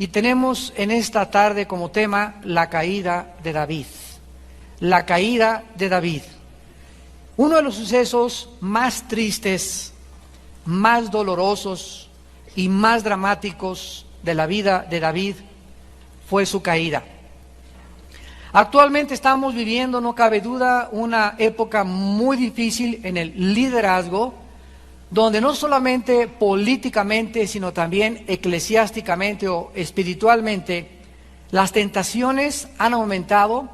y tenemos en esta tarde como tema la caída de David. La caída de David. Uno de los sucesos más tristes, más dolorosos y más dramáticos de la vida de David fue su caída. Actualmente estamos viviendo, no cabe duda, una época muy difícil en el liderazgo, donde no solamente políticamente, sino también eclesiásticamente o espiritualmente, las tentaciones han aumentado,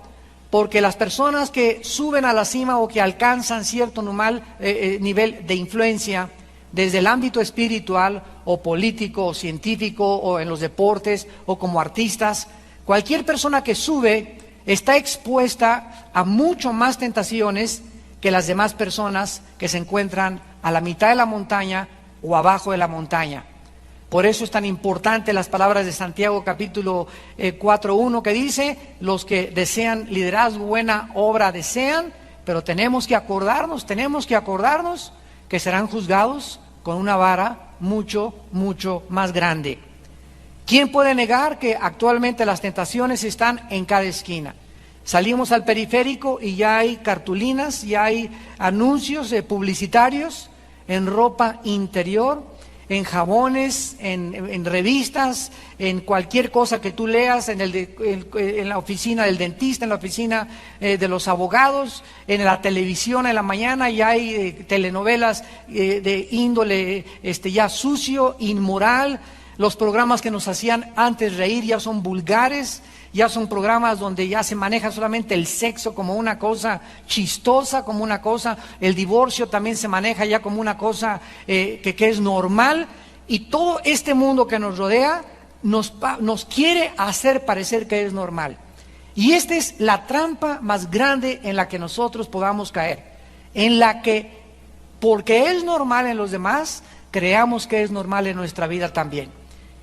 porque las personas que suben a la cima o que alcanzan cierto nivel de influencia, desde el ámbito espiritual o político o científico o en los deportes o como artistas, cualquier persona que sube está expuesta a mucho más tentaciones que las demás personas que se encuentran a la mitad de la montaña o abajo de la montaña. Por eso es tan importante las palabras de Santiago capítulo 4:1 que dice: los que desean liderazgo, buena obra desean, pero tenemos que acordarnos que serán juzgados con una vara mucho más grande. ¿Quién puede negar que actualmente las tentaciones están en cada esquina? Salimos al periférico y ya hay cartulinas, ya hay anuncios publicitarios en ropa interior, en jabones, en revistas, en cualquier cosa que tú leas, en la oficina del dentista, en la oficina de los abogados, en la televisión en la mañana ya hay telenovelas de índole ya sucio, inmoral. Los programas que nos hacían antes reír ya son vulgares, ya son programas donde ya se maneja solamente el sexo como una cosa chistosa, como una cosa, el divorcio también se maneja ya como una cosa que es normal, y todo este mundo que nos rodea nos quiere hacer parecer que es normal. Y esta es la trampa más grande en la que nosotros podamos caer, en la que, porque es normal en los demás, creamos que es normal en nuestra vida también.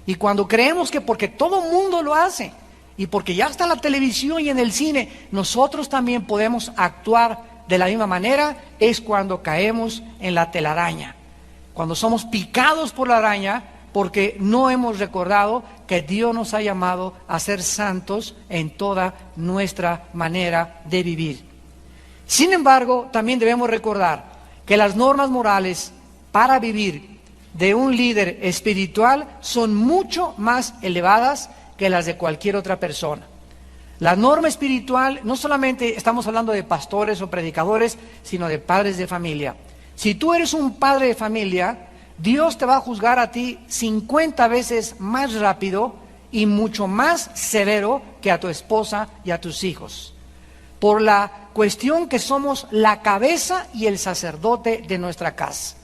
Y cuando creemos que porque todo mundo lo hace, y porque ya está en la televisión y en el cine, nosotros también podemos actuar de la misma manera, es cuando caemos en la telaraña. Cuando somos picados por la araña, porque no hemos recordado que Dios nos ha llamado a ser santos en toda nuestra manera de vivir. Sin embargo, también debemos recordar que las normas morales para vivir de un líder espiritual son mucho más elevadas que las de cualquier otra persona. La norma espiritual, no solamente estamos hablando de pastores o predicadores, sino de padres de familia. Si tú eres un padre de familia, Dios te va a juzgar a ti 50 veces más rápido y mucho más severo que a tu esposa y a tus hijos, por la cuestión que somos la cabeza y el sacerdote de nuestra casa.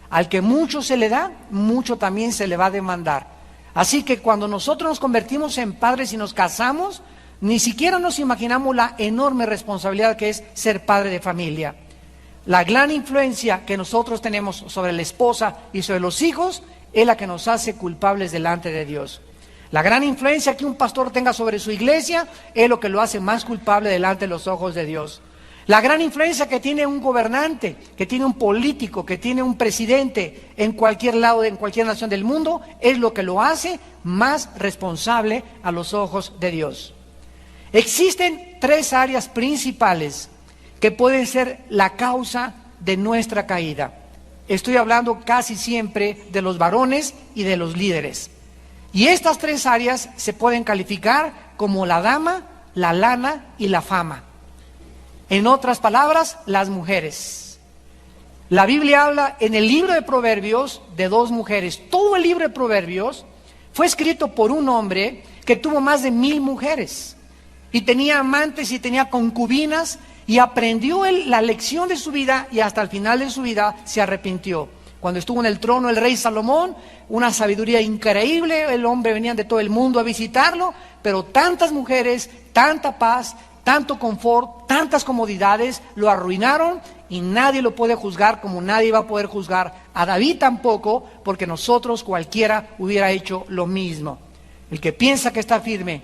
Al que mucho se le da, mucho también se le va a demandar. Así que cuando nosotros nos convertimos en padres y nos casamos, ni siquiera nos imaginamos la enorme responsabilidad que es ser padre de familia. La gran influencia que nosotros tenemos sobre la esposa y sobre los hijos es la que nos hace culpables delante de Dios. La gran influencia que un pastor tenga sobre su iglesia es lo que lo hace más culpable delante de los ojos de Dios. La gran influencia que tiene un gobernante, que tiene un político, que tiene un presidente en cualquier lado, en cualquier nación del mundo, es lo que lo hace más responsable a los ojos de Dios. Existen 3 áreas principales que pueden ser la causa de nuestra caída. Estoy hablando casi siempre de los varones y de los líderes. Y estas 3 áreas se pueden calificar como la dama, la lana y la fama. En otras palabras, las mujeres. La Biblia habla en el libro de Proverbios de 2 mujeres. Todo el libro de Proverbios fue escrito por un hombre que tuvo más de 1000 mujeres. Y tenía amantes y tenía concubinas, y aprendió él la lección de su vida, y hasta el final de su vida se arrepintió. Cuando estuvo en el trono el rey Salomón, una sabiduría increíble, el hombre venía de todo el mundo a visitarlo, pero tantas mujeres, tanta paz, tanto confort, tantas comodidades lo arruinaron, y nadie lo puede juzgar como nadie va a poder juzgar a David tampoco, porque nosotros cualquiera hubiera hecho lo mismo. El que piensa que está firme,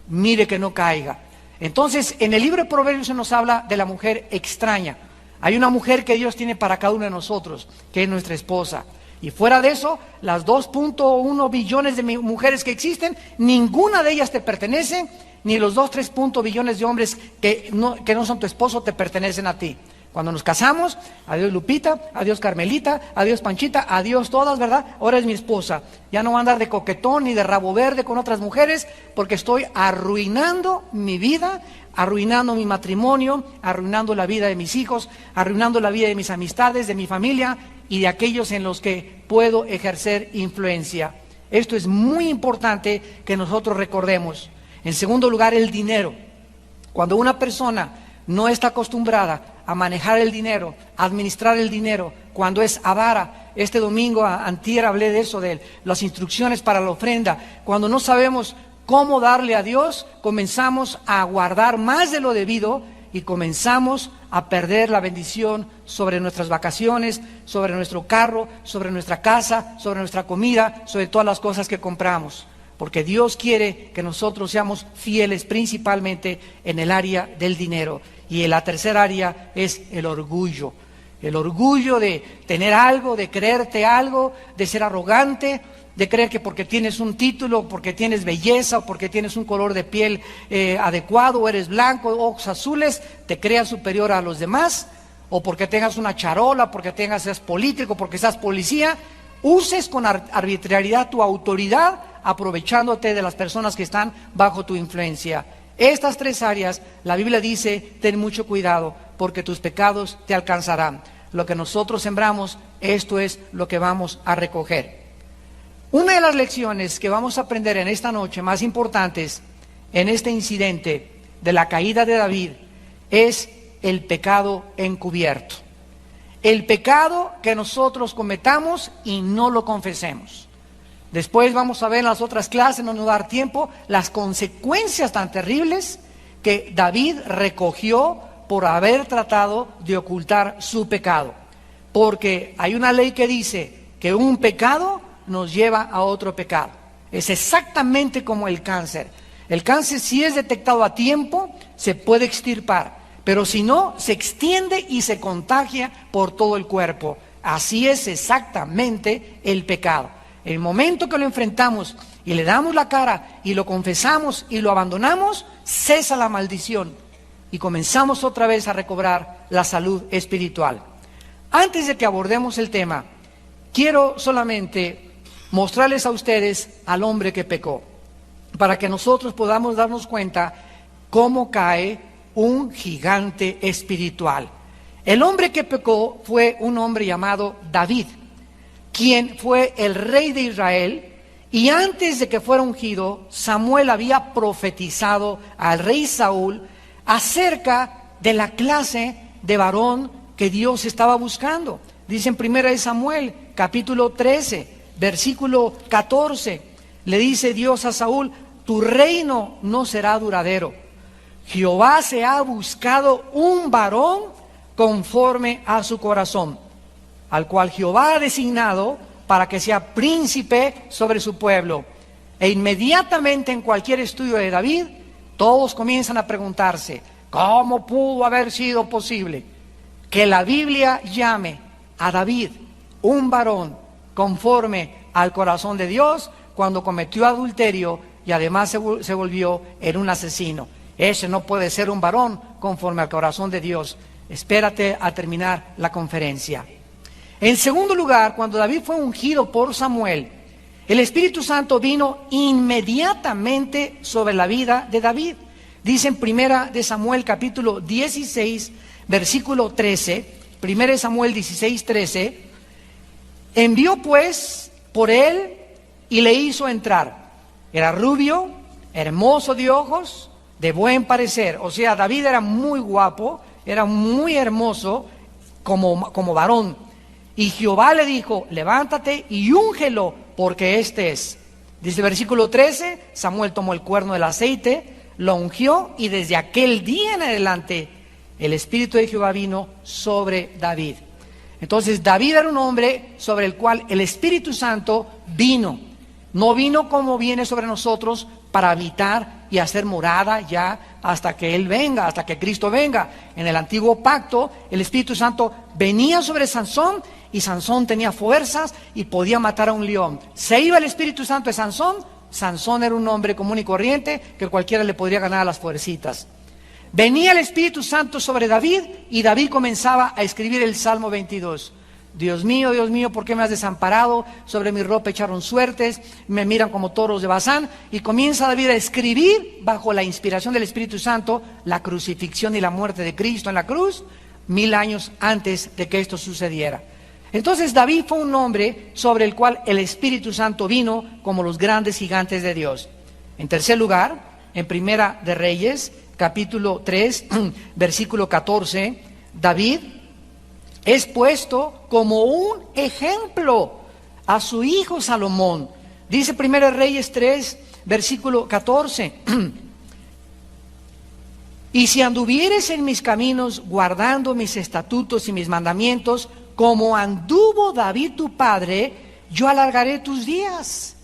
mire que no caiga. Entonces, en el libro de Proverbios se nos habla de la mujer extraña. Hay una mujer que Dios tiene para cada uno de nosotros, que es nuestra esposa. Y fuera de eso, las 2.1 billones de mujeres que existen, ninguna de ellas te pertenece, ni los 3 billones de hombres que no son tu esposo te pertenecen a ti. Cuando nos casamos, adiós Lupita, adiós Carmelita, adiós Panchita, adiós todas, ¿verdad? Ahora es mi esposa. Ya no voy a andar de coquetón ni de rabo verde con otras mujeres, porque estoy arruinando mi vida, arruinando mi matrimonio, arruinando la vida de mis hijos, arruinando la vida de mis amistades, de mi familia y de aquellos en los que puedo ejercer influencia. Esto es muy importante que nosotros recordemos. En segundo lugar, el dinero. Cuando una persona no está acostumbrada a manejar el dinero, a administrar el dinero, cuando es avara, este domingo, antier hablé de eso, de las instrucciones para la ofrenda, cuando no sabemos cómo darle a Dios, comenzamos a guardar más de lo debido y comenzamos a perder la bendición sobre nuestras vacaciones, sobre nuestro carro, sobre nuestra casa, sobre nuestra comida, sobre todas las cosas que compramos. Porque Dios quiere que nosotros seamos fieles principalmente en el área del dinero. Y en la tercera área es el orgullo. El orgullo de tener algo, de creerte algo, de ser arrogante, de creer que porque tienes un título, porque tienes belleza, o porque tienes un color de piel adecuado, o eres blanco, ojos azules, te creas superior a los demás, o porque tengas una charola, porque seas político, porque seas policía, uses con arbitrariedad tu autoridad, aprovechándote de las personas que están bajo tu influencia. Estas 3 áreas, la Biblia dice, ten mucho cuidado, porque tus pecados te alcanzarán. Lo que nosotros sembramos, esto es lo que vamos a recoger. Una de las lecciones que vamos a aprender en esta noche, más importantes, en este incidente de la caída de David, es el pecado encubierto. El pecado que nosotros cometamos y no lo confesemos. Después vamos a ver en las otras clases, no nos va a dar tiempo, las consecuencias tan terribles que David recogió por haber tratado de ocultar su pecado. Porque hay una ley que dice que un pecado nos lleva a otro pecado. Es exactamente como el cáncer. El cáncer, si es detectado a tiempo, se puede extirpar. Pero si no, se extiende y se contagia por todo el cuerpo. Así es exactamente el pecado. El momento que lo enfrentamos y le damos la cara y lo confesamos y lo abandonamos, cesa la maldición y comenzamos otra vez a recobrar la salud espiritual. Antes de que abordemos el tema, quiero solamente mostrarles a ustedes al hombre que pecó, para que nosotros podamos darnos cuenta cómo cae un gigante espiritual. El hombre que pecó fue un hombre llamado David, quien fue el rey de Israel, y antes de que fuera ungido, Samuel había profetizado al rey Saúl acerca de la clase de varón que Dios estaba buscando. Dice en 1 Samuel, capítulo 13, versículo 14, le dice Dios a Saúl, tu reino no será duradero. Jehová se ha buscado un varón conforme a su corazón, al cual Jehová ha designado para que sea príncipe sobre su pueblo. E inmediatamente en cualquier estudio de David, todos comienzan a preguntarse, ¿cómo pudo haber sido posible que la Biblia llame a David un varón conforme al corazón de Dios cuando cometió adulterio y además se volvió en un asesino? Ese no puede ser un varón conforme al corazón de Dios. Espérate a terminar la conferencia. En segundo lugar, cuando David fue ungido por Samuel, el Espíritu Santo vino inmediatamente sobre la vida de David. Dice en 1 Samuel capítulo 16, versículo 13, 1 Samuel 16, 13, envió pues por él y le hizo entrar. Era rubio, hermoso de ojos, de buen parecer. O sea, David era muy guapo, era muy hermoso como varón. Y Jehová le dijo, levántate y úngelo, porque este es. Dice el versículo 13, Samuel tomó el cuerno del aceite, lo ungió, y desde aquel día en adelante el Espíritu de Jehová vino sobre David. Entonces David era un hombre sobre el cual el Espíritu Santo vino. No vino como viene sobre nosotros para habitar y hacer morada ya hasta que Él venga, hasta que Cristo venga. En el antiguo pacto, el Espíritu Santo venía sobre Sansón y Sansón tenía fuerzas y podía matar a un león. Se iba el Espíritu Santo de Sansón, Sansón era un hombre común y corriente que cualquiera le podría ganar a las fuercitas. Venía el Espíritu Santo sobre David y David comenzaba a escribir el Salmo 22. Dios mío, ¿por qué me has desamparado? Sobre mi ropa echaron suertes, me miran como toros de Basán. Y comienza David a escribir, bajo la inspiración del Espíritu Santo, la crucifixión y la muerte de Cristo en la cruz, 1000 años antes de que esto sucediera. Entonces David fue un hombre sobre el cual el Espíritu Santo vino como los grandes gigantes de Dios. En tercer lugar, en Primera de Reyes, capítulo 3, versículo 14, David es puesto como un ejemplo a su hijo Salomón. Dice 1 Reyes 3, versículo 14. Y si anduvieres en mis caminos, guardando mis estatutos y mis mandamientos, como anduvo David tu padre, yo alargaré tus días.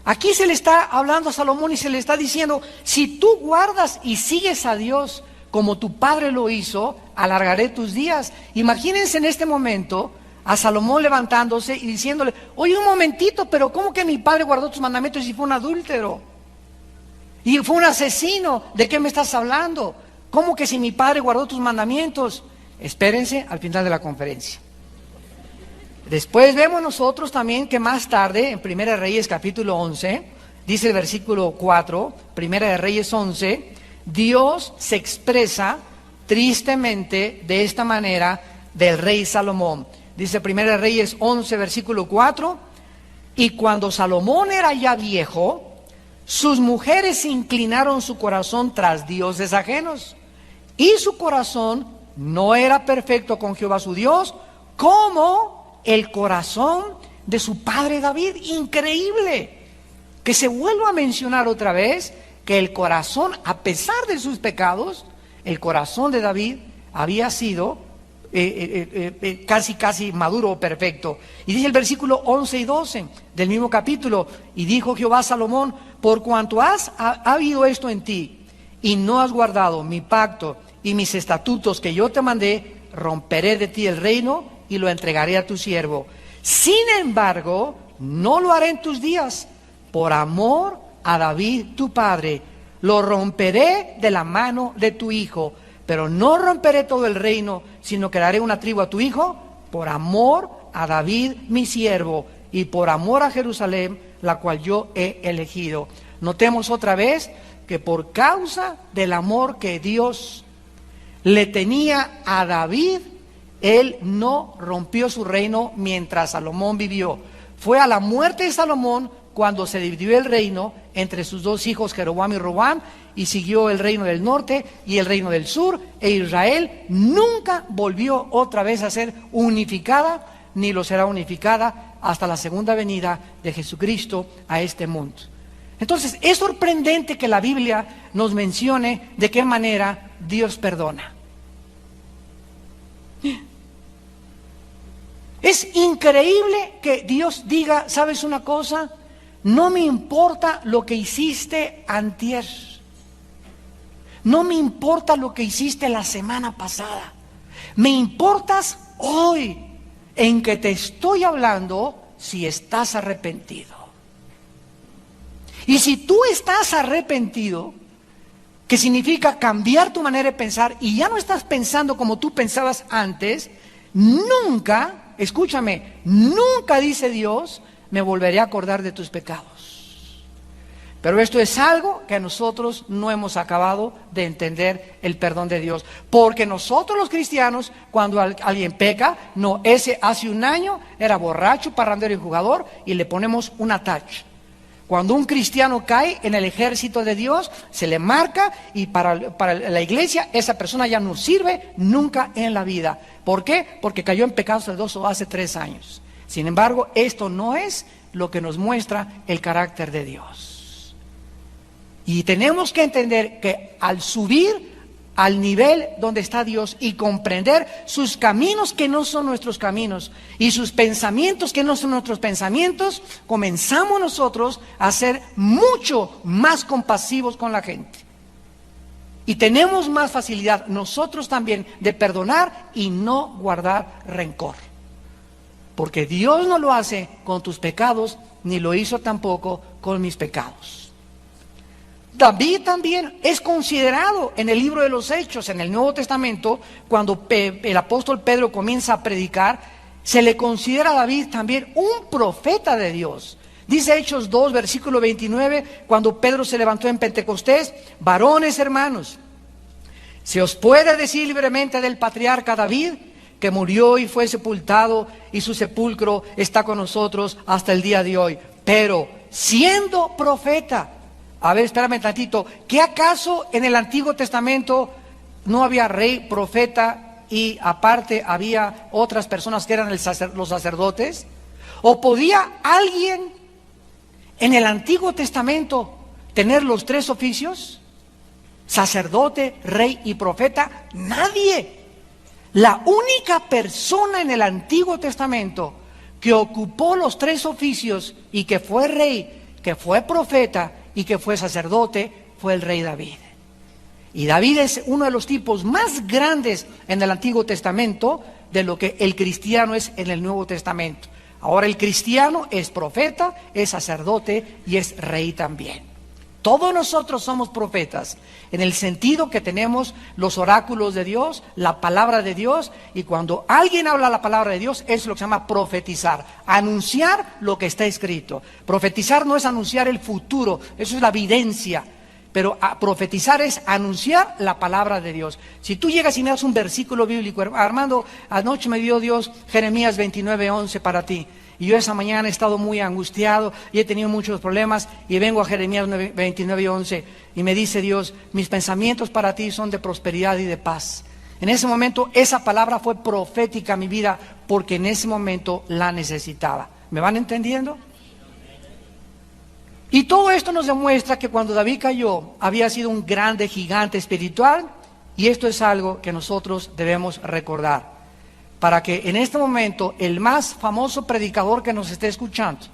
Aquí se le está hablando a Salomón y se le está diciendo, si tú guardas y sigues a Dios como tu padre lo hizo, alargaré tus días. Imagínense en este momento a Salomón levantándose y diciéndole, oye, un momentito, pero ¿cómo que mi padre guardó tus mandamientos y fue un adúltero? Y fue un asesino, ¿de qué me estás hablando? ¿Cómo que si mi padre guardó tus mandamientos? Espérense al final de la conferencia. Después vemos nosotros también que más tarde, en 1 Reyes capítulo 11, dice el versículo 4, 1 Reyes 11, Dios se expresa tristemente de esta manera del rey Salomón. Dice 1 Reyes 11, versículo 4, y cuando Salomón era ya viejo, sus mujeres inclinaron su corazón tras dioses ajenos, y su corazón no era perfecto con Jehová su Dios, como el corazón de su padre David. Increíble que se vuelva a mencionar otra vez que el corazón, a pesar de sus pecados, el corazón de David había sido casi maduro o perfecto. Y dice el versículo 11 y 12 del mismo capítulo, y dijo Jehová a Salomón, por cuanto ha habido esto en ti, y no has guardado mi pacto y mis estatutos que yo te mandé, romperé de ti el reino y lo entregaré a tu siervo. Sin embargo, no lo haré en tus días, por amor a David tu padre. Lo romperé de la mano de tu hijo, pero no romperé todo el reino, sino que daré una tribu a tu hijo, por amor a David mi siervo, y por amor a Jerusalén, la cual yo he elegido. Notemos otra vez que por causa del amor que Dios le tenía a David, él no rompió su reino mientras Salomón vivió. Fue a la muerte de Salomón cuando se dividió el reino entre sus dos hijos, Jeroboam y Roboam, y siguió el reino del norte y el reino del sur, e Israel nunca volvió otra vez a ser unificada, ni lo será unificada hasta la segunda venida de Jesucristo a este mundo. Entonces, es sorprendente que la Biblia nos mencione de qué manera Dios perdona. Es increíble que Dios diga, ¿sabes una cosa? No me importa lo que hiciste antier. No me importa lo que hiciste la semana pasada. Me importas hoy, en que te estoy hablando si estás arrepentido. Y si tú estás arrepentido, que significa cambiar tu manera de pensar y ya no estás pensando como tú pensabas antes, nunca, escúchame, nunca, dice Dios, me volveré a acordar de tus pecados. Pero esto es algo que nosotros no hemos acabado de entender, el perdón de Dios. Porque nosotros los cristianos, cuando alguien peca, no, ese hace un año era borracho, parrandero y jugador, y le ponemos una tacha. Cuando un cristiano cae en el ejército de Dios, se le marca, y para la iglesia esa persona ya no sirve nunca en la vida. ¿Por qué? Porque cayó en pecado celoso hace 3 años. Sin embargo, esto no es lo que nos muestra el carácter de Dios. Y tenemos que entender que al subir al nivel donde está Dios y comprender sus caminos que no son nuestros caminos y sus pensamientos que no son nuestros pensamientos, comenzamos nosotros a ser mucho más compasivos con la gente. Y tenemos más facilidad nosotros también de perdonar y no guardar rencor. Porque Dios no lo hace con tus pecados, ni lo hizo tampoco con mis pecados. David también es considerado en el libro de los Hechos, en el Nuevo Testamento, cuando el apóstol Pedro comienza a predicar, se le considera a David también un profeta de Dios. Dice Hechos 2, versículo 29, cuando Pedro se levantó en Pentecostés: varones hermanos, se os puede decir libremente del patriarca David, que murió y fue sepultado, y su sepulcro está con nosotros hasta el día de hoy. Pero siendo profeta, a ver, espérame tantito, ¿qué acaso en el Antiguo Testamento no había rey, profeta y aparte había otras personas que eran los sacerdotes? ¿O podía alguien en el Antiguo Testamento tener los tres oficios? Sacerdote, rey y profeta. Nadie. La única persona en el Antiguo Testamento que ocupó los tres oficios y que fue rey, que fue profeta y que fue sacerdote, fue el rey David. Y David es uno de los tipos más grandes en el Antiguo Testamento de lo que el cristiano es en el Nuevo Testamento. Ahora el cristiano es profeta, es sacerdote y es rey también. Todos nosotros somos profetas, en el sentido que tenemos los oráculos de Dios, la palabra de Dios, y cuando alguien habla la palabra de Dios, es lo que se llama profetizar, anunciar lo que está escrito. Profetizar no es anunciar el futuro, eso es la evidencia, pero profetizar es anunciar la palabra de Dios. Si tú llegas y me das un versículo bíblico, Armando, anoche me dio Dios Jeremías 29:11 para ti. Y yo esa mañana he estado muy angustiado y he tenido muchos problemas y vengo a Jeremías 29:11 y me dice Dios: mis pensamientos para ti son de prosperidad y de paz. En ese momento esa palabra fue profética a mi vida porque en ese momento la necesitaba. ¿Me van entendiendo? Y todo esto nos demuestra que cuando David cayó había sido un grande gigante espiritual, y esto es algo que nosotros debemos recordar. Para que en este momento el más famoso predicador que nos esté escuchando,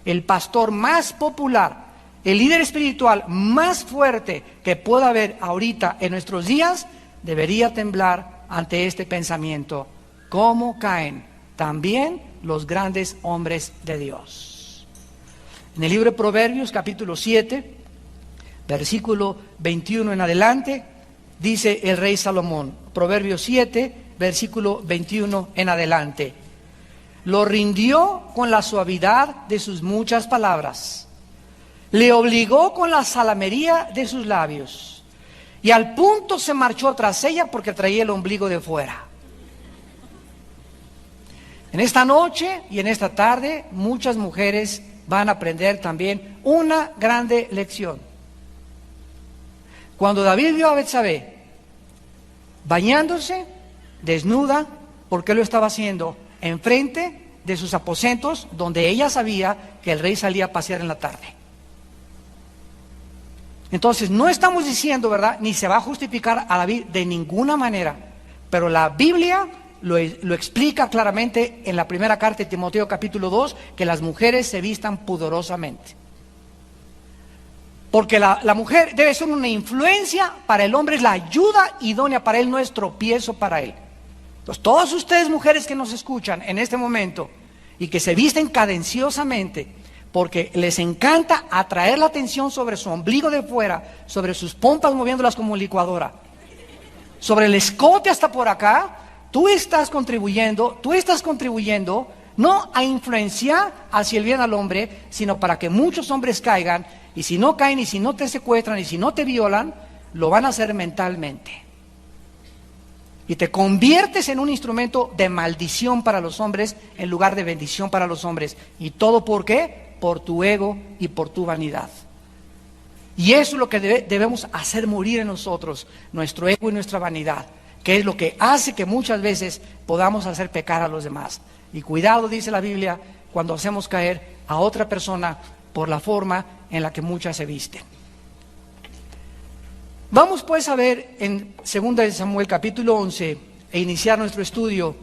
el pastor más popular, el líder espiritual más fuerte que pueda haber ahorita en nuestros días, debería temblar ante este pensamiento: ¿cómo caen también los grandes hombres de Dios? En el libro de Proverbios, capítulo 7, versículo 21 en adelante, dice el rey Salomón, Proverbios 7, versículo 21 en adelante: lo rindió con la suavidad de sus muchas palabras, le obligó con la salamería de sus labios, y al punto se marchó tras ella porque traía el ombligo de fuera. En esta noche y en esta tarde muchas mujeres van a aprender también una grande lección. Cuando David vio a Betsabé bañándose desnuda, ¿por qué lo estaba haciendo? Enfrente de sus aposentos, donde ella sabía que el rey salía a pasear en la tarde. Entonces no estamos diciendo, ¿verdad?, ni se va a justificar a David de ninguna manera, pero la Biblia lo explica claramente en la primera carta de Timoteo capítulo 2, que las mujeres se vistan pudorosamente. Porque la mujer debe ser una influencia para el hombre, es la ayuda idónea para él, no es tropiezo para él. Entonces, todas ustedes mujeres que nos escuchan en este momento y que se visten cadenciosamente porque les encanta atraer la atención sobre su ombligo de fuera, sobre sus pompas moviéndolas como licuadora, sobre el escote hasta por acá, tú estás contribuyendo no a influenciar hacia el bien al hombre, sino para que muchos hombres caigan, y si no caen, y si no te secuestran, y si no te violan, lo van a hacer mentalmente. Y te conviertes en un instrumento de maldición para los hombres en lugar de bendición para los hombres. ¿Y todo por qué? Por tu ego y por tu vanidad. Y eso es lo que debemos hacer morir en nosotros, nuestro ego y nuestra vanidad, que es lo que hace que muchas veces podamos hacer pecar a los demás. Y cuidado, dice la Biblia, cuando hacemos caer a otra persona por la forma en la que muchas se visten. Vamos pues a ver en 2 de Samuel capítulo 11 e iniciar nuestro estudio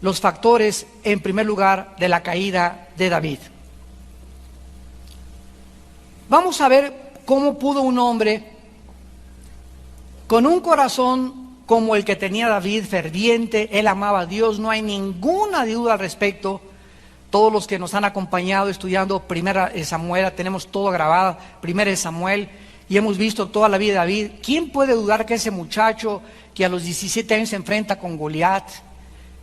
los factores, en primer lugar, de la caída de David. Vamos a ver cómo pudo un hombre con un corazón como el que tenía David, ferviente, él amaba a Dios, no hay ninguna duda al respecto. Todos los que nos han acompañado estudiando 1 Samuel, tenemos todo grabado, 1 Samuel, y hemos visto toda la vida de David. ¿Quién puede dudar que ese muchacho que a los 17 años se enfrenta con Goliat,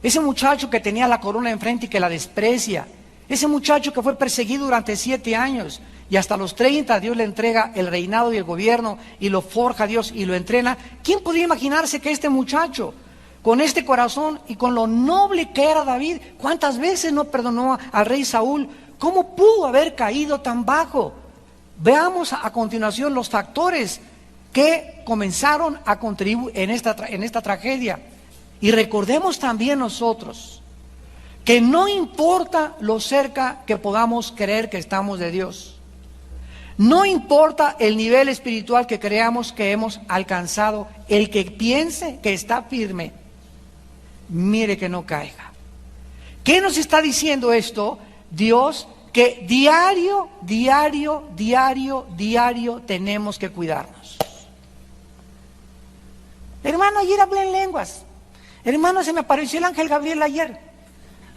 ese muchacho que tenía la corona enfrente y que la desprecia, ese muchacho que fue perseguido durante 7 años y hasta los 30 Dios le entrega el reinado y el gobierno y lo forja Dios y lo entrena? ¿Quién podía imaginarse que este muchacho, con este corazón y con lo noble que era David, cuántas veces no perdonó al rey Saúl, cómo pudo haber caído tan bajo? Veamos a continuación los factores que comenzaron a contribuir en esta tragedia. Y recordemos también nosotros que no importa lo cerca que podamos creer que estamos de Dios, no importa el nivel espiritual que creamos que hemos alcanzado, el que piense que está firme, mire que no caiga. ¿Qué nos está diciendo esto? Dios, que diario tenemos que cuidarnos. Hermano, ayer hablé en lenguas. Hermano, se me apareció el ángel Gabriel ayer.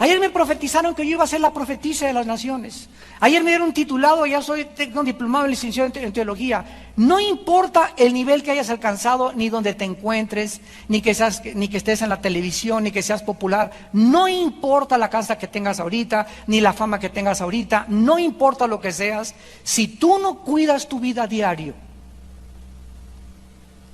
Ayer me profetizaron que yo iba a ser la profetisa de las naciones. Ayer me dieron un titulado, ya tengo un diplomado en licenciado en teología. No importa el nivel que hayas alcanzado, ni donde te encuentres, ni que estés en la televisión, ni que seas popular. No importa la casa que tengas ahorita, ni la fama que tengas ahorita. No importa lo que seas. Si tú no cuidas tu vida diario,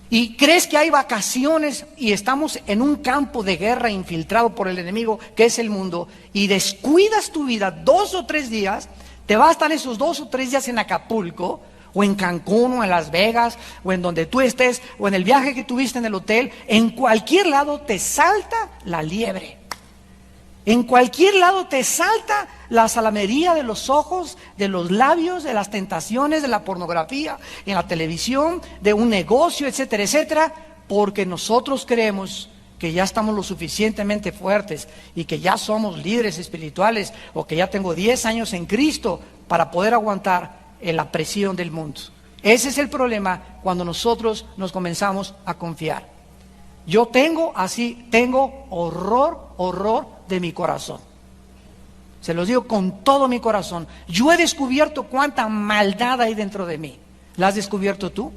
y crees que hay vacaciones y estamos en un campo de guerra infiltrado por el enemigo que es el mundo, y descuidas tu vida 2 o 3 días, te vas a estar esos 2 o 3 días en Acapulco o en Cancún o en Las Vegas o en donde tú estés o en el viaje que tuviste en el hotel. En cualquier lado te salta la liebre. En cualquier lado te salta la salamería de los ojos, de los labios, de las tentaciones, de la pornografía, en la televisión, de un negocio, etcétera, etcétera, porque nosotros creemos que ya estamos lo suficientemente fuertes y que ya somos líderes espirituales o que ya tengo 10 años en Cristo para poder aguantar la presión del mundo. Ese es el problema cuando nosotros nos comenzamos a confiar. Yo tengo horror de mi corazón. Se los digo con todo mi corazón. Yo he descubierto cuánta maldad hay dentro de mí. ¿La has descubierto tú?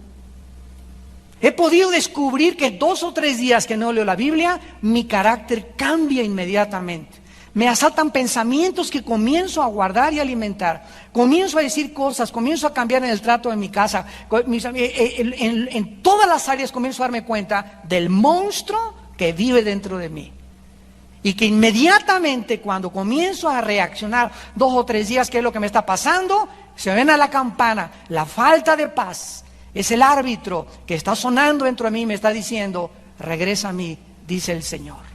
He podido descubrir que 2 o 3 días que no leo la Biblia, mi carácter cambia inmediatamente. Me asaltan pensamientos que comienzo a guardar y alimentar. Comienzo a decir cosas, comienzo a cambiar en el trato de mi casa. En todas las áreas comienzo a darme cuenta del monstruo que vive dentro de mí. Y que inmediatamente cuando comienzo a reaccionar 2 o 3 días, ¿qué es lo que me está pasando? Se ven a la campana, la falta de paz. Es el árbitro que está sonando dentro de mí y me está diciendo, regresa a mí, dice el Señor.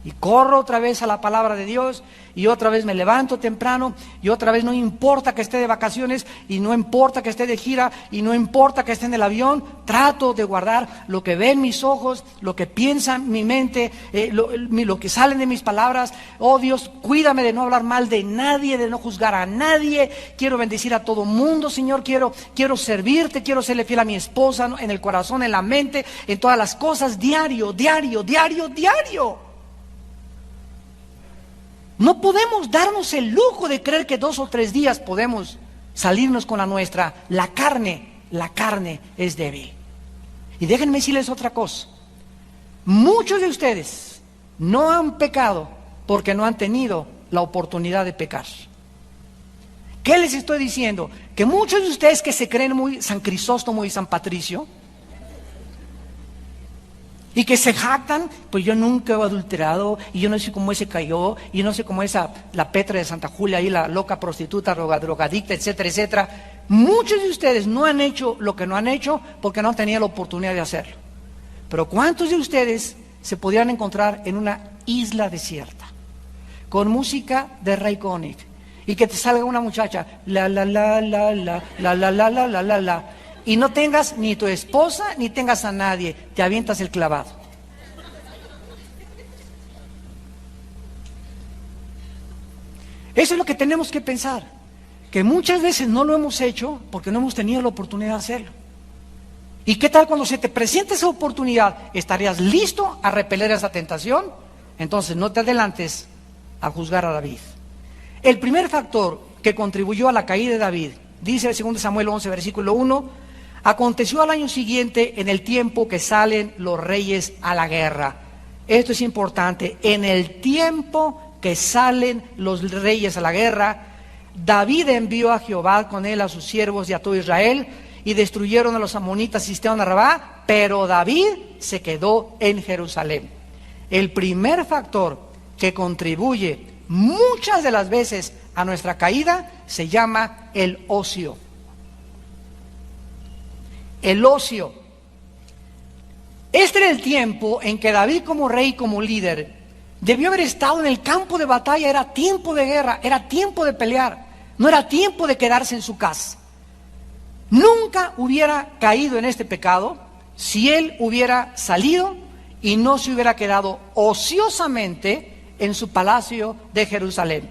Y corro otra vez a la palabra de Dios y otra vez me levanto temprano y otra vez no importa que esté de vacaciones y no importa que esté de gira y no importa que esté en el avión, trato de guardar lo que ven mis ojos, lo que piensa mi mente, lo que salen de mis palabras. Oh Dios, cuídame de no hablar mal de nadie, de no juzgar a nadie. Quiero bendecir a todo mundo, Señor. Quiero servirte, quiero serle fiel a mi esposa, ¿no? En el corazón, en la mente, en todas las cosas, diario. No podemos darnos el lujo de creer que 2 o 3 días podemos salirnos con la nuestra. La carne es débil. Y déjenme decirles otra cosa. Muchos de ustedes no han pecado porque no han tenido la oportunidad de pecar. ¿Qué les estoy diciendo? Que muchos de ustedes que se creen muy San Crisóstomo y San Patricio, y que se jactan, pues yo nunca he adulterado, y yo no sé cómo ese cayó, y yo no sé cómo la Petra de Santa Julia, ahí la loca prostituta, drogadicta, etcétera, etcétera. Muchos de ustedes no han hecho lo que no han hecho porque no han tenido la oportunidad de hacerlo. Pero ¿cuántos de ustedes se podrían encontrar en una isla desierta, con música de Ray Conniff, y que te salga una muchacha, la, y no tengas ni tu esposa ni tengas a nadie, te avientas el clavado. Eso es lo que tenemos que pensar, que muchas veces no lo hemos hecho porque no hemos tenido la oportunidad de hacerlo. ¿Y qué tal cuando se te presente esa oportunidad? ¿Estarías listo a repeler esa tentación? Entonces no te adelantes a juzgar a David. El primer factor que contribuyó a la caída de David, dice el 2 Samuel 11, versículo 1, aconteció al año siguiente, en el tiempo que salen los reyes a la guerra. Esto es importante, en el tiempo que salen los reyes a la guerra, David envió a Jehová con él a sus siervos y a todo Israel, y destruyeron a los amonitas y sitiaron a Rabá, pero David se quedó en Jerusalén. El primer factor que contribuye muchas de las veces a nuestra caída se llama el ocio. El ocio. Este era el tiempo en que David, como rey, como líder, debió haber estado en el campo de batalla. Era tiempo de guerra, era tiempo de pelear, no era tiempo de quedarse en su casa. Nunca hubiera caído en este pecado si él hubiera salido y no se hubiera quedado ociosamente en su palacio de Jerusalén.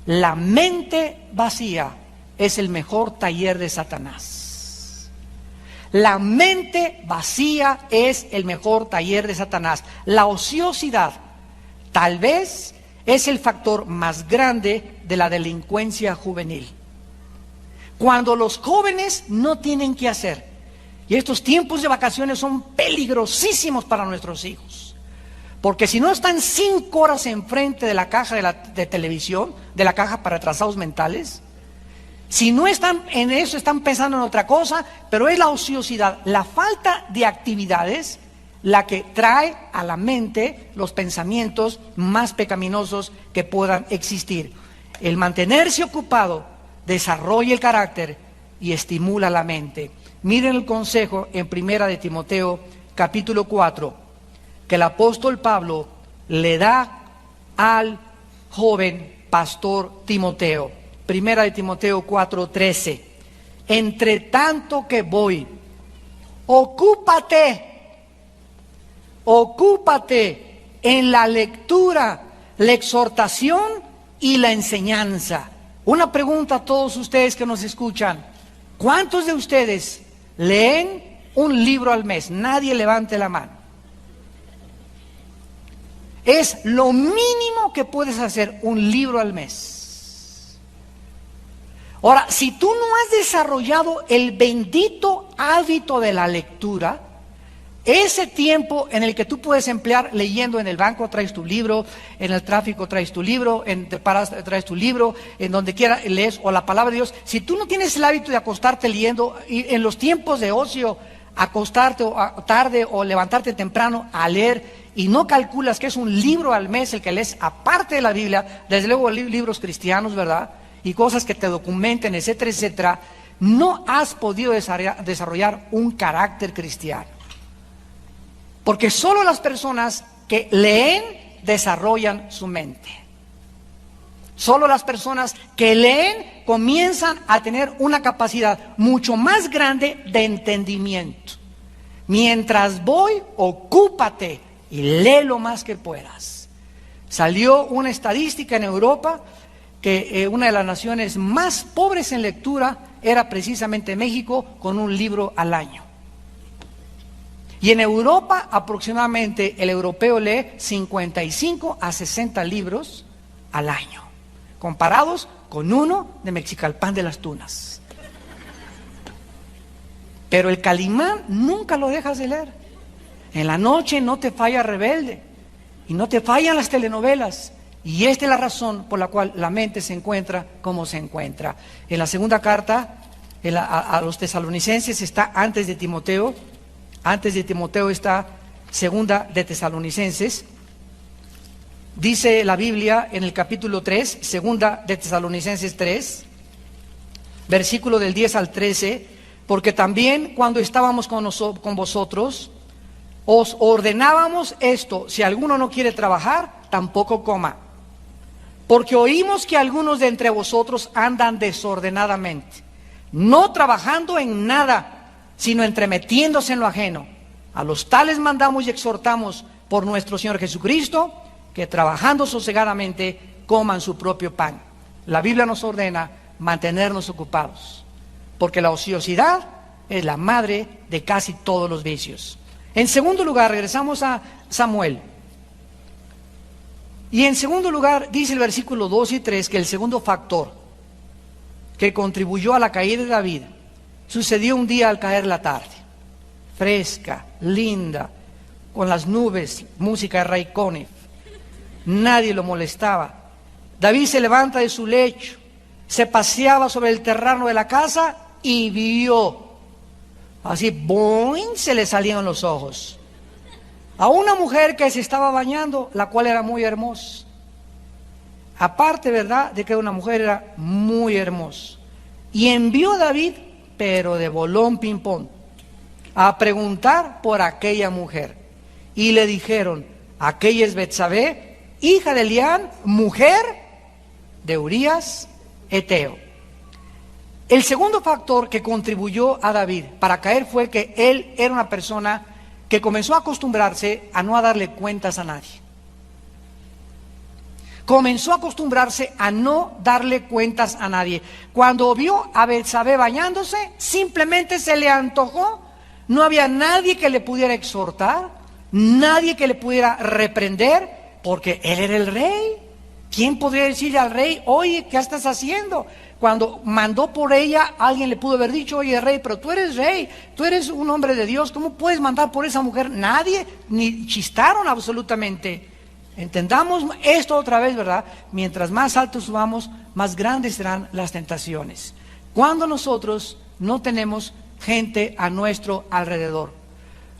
La mente vacía es el mejor taller de Satanás. La mente vacía es el mejor taller de Satanás. La ociosidad tal vez es el factor más grande de la delincuencia juvenil. Cuando los jóvenes no tienen qué hacer, y estos tiempos de vacaciones son peligrosísimos para nuestros hijos, porque si no están 5 horas enfrente de la caja de televisión, de la caja para retrasados mentales, si no están en eso, están pensando en otra cosa, pero es la ociosidad, la falta de actividades, la que trae a la mente los pensamientos más pecaminosos que puedan existir. El mantenerse ocupado desarrolla el carácter y estimula la mente. Miren el consejo en 1 de Timoteo capítulo 4 que el apóstol Pablo le da al joven pastor Timoteo. 1 de Timoteo 4:13. Entre tanto que voy, ocúpate en la lectura, la exhortación y la enseñanza. Una pregunta a todos ustedes que nos escuchan: ¿cuántos de ustedes leen un libro al mes? Nadie levante la mano. Es lo mínimo que puedes hacer, un libro al mes. Ahora, si tú no has desarrollado el bendito hábito de la lectura, ese tiempo en el que tú puedes emplear leyendo, en el banco traes tu libro, en el tráfico traes tu libro, te paras traes tu libro, en donde quiera lees, o la palabra de Dios. Si tú no tienes el hábito de acostarte leyendo, y en los tiempos de ocio, acostarte tarde o levantarte temprano a leer, y no calculas que es un libro al mes el que lees, aparte de la Biblia, desde luego libros cristianos, ¿verdad? Y cosas que te documenten, etcétera, etcétera, no has podido desarrollar un carácter cristiano. Porque solo las personas que leen desarrollan su mente. Solo las personas que leen comienzan a tener una capacidad mucho más grande de entendimiento. Mientras voy, ocúpate y lee lo más que puedas. Salió una estadística en Europa que una de las naciones más pobres en lectura era precisamente México, con un libro al año. Y en Europa aproximadamente el europeo lee 55 a 60 libros al año, comparados con uno de Mexicalpan de las Tunas. Pero el Calimán nunca lo dejas de leer. En la noche no te falla Rebelde y no te fallan las telenovelas. Y esta es la razón por la cual la mente se encuentra como se encuentra. En la segunda carta a los tesalonicenses está antes de Timoteo. Antes de Timoteo está segunda de Tesalonicenses. Dice la Biblia en el capítulo 3, segunda de Tesalonicenses 3, versículo del 10 al 13, porque también cuando estábamos con vosotros, os ordenábamos esto: si alguno no quiere trabajar, tampoco coma. Porque oímos que algunos de entre vosotros andan desordenadamente, no trabajando en nada, sino entremetiéndose en lo ajeno. A los tales mandamos y exhortamos por nuestro Señor Jesucristo, que trabajando sosegadamente coman su propio pan. La Biblia nos ordena mantenernos ocupados, porque la ociosidad es la madre de casi todos los vicios. En segundo lugar, regresamos a Samuel. Y en segundo lugar, dice el versículo 2 y 3 que el segundo factor que contribuyó a la caída de David sucedió un día al caer la tarde, fresca, linda, con las nubes, música de Ray Conniff. Nadie lo molestaba. David se levanta de su lecho, se paseaba sobre el terreno de la casa y vio, así, ¡boing!, se le salían los ojos a una mujer que se estaba bañando, la cual era muy hermosa. Aparte, ¿verdad?, de que una mujer era muy hermosa. Y envió a David, pero de bolón ping-pong, a preguntar por aquella mujer. Y le dijeron, aquella es Betsabé, hija de Elián, mujer de Urías Eteo. El segundo factor que contribuyó a David para caer fue que él era una persona que comenzó a acostumbrarse a no darle cuentas a nadie. Comenzó a acostumbrarse a no darle cuentas a nadie. Cuando vio a Betsabé bañándose, simplemente se le antojó. No había nadie que le pudiera exhortar, nadie que le pudiera reprender, porque él era el rey. ¿Quién podría decirle al rey, oye, ¿qué estás haciendo? Cuando mandó por ella, alguien le pudo haber dicho, oye, rey, pero tú eres rey, tú eres un hombre de Dios, ¿cómo puedes mandar por esa mujer? Nadie, ni chistaron absolutamente. Entendamos esto otra vez, ¿verdad? Mientras más alto subamos, más grandes serán las tentaciones. Cuando nosotros no tenemos gente a nuestro alrededor,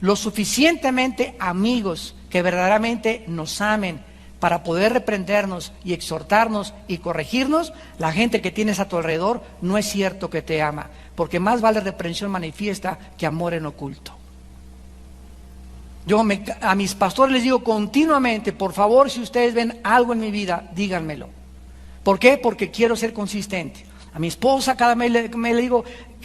lo suficientemente amigos que verdaderamente nos amen para poder reprendernos y exhortarnos y corregirnos, la gente que tienes a tu alrededor no es cierto que te ama, porque más vale reprensión manifiesta que amor en oculto. A mis pastores les digo continuamente, por favor, si ustedes ven algo en mi vida, díganmelo. ¿Por qué? Porque quiero ser consistente. A mi esposa cada mes le digo,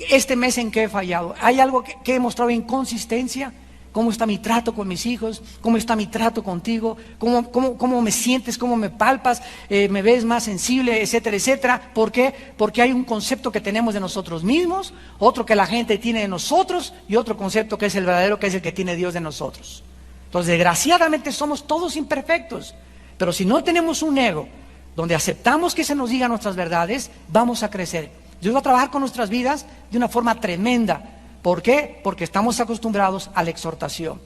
este mes en qué he fallado. ¿Hay algo que he mostrado inconsistencia? ¿Cómo está mi trato con mis hijos? ¿Cómo está mi trato contigo? ¿Cómo me sientes? ¿Cómo me palpas? ¿Me ves más sensible? Etcétera, etcétera. ¿Por qué? Porque hay un concepto que tenemos de nosotros mismos, otro que la gente tiene de nosotros y otro concepto que es el verdadero, que es el que tiene Dios de nosotros. Entonces, desgraciadamente somos todos imperfectos, pero si no tenemos un ego donde aceptamos que se nos digan nuestras verdades, vamos a crecer. Dios va a trabajar con nuestras vidas de una forma tremenda. ¿Por qué? Porque estamos acostumbrados a la exhortación.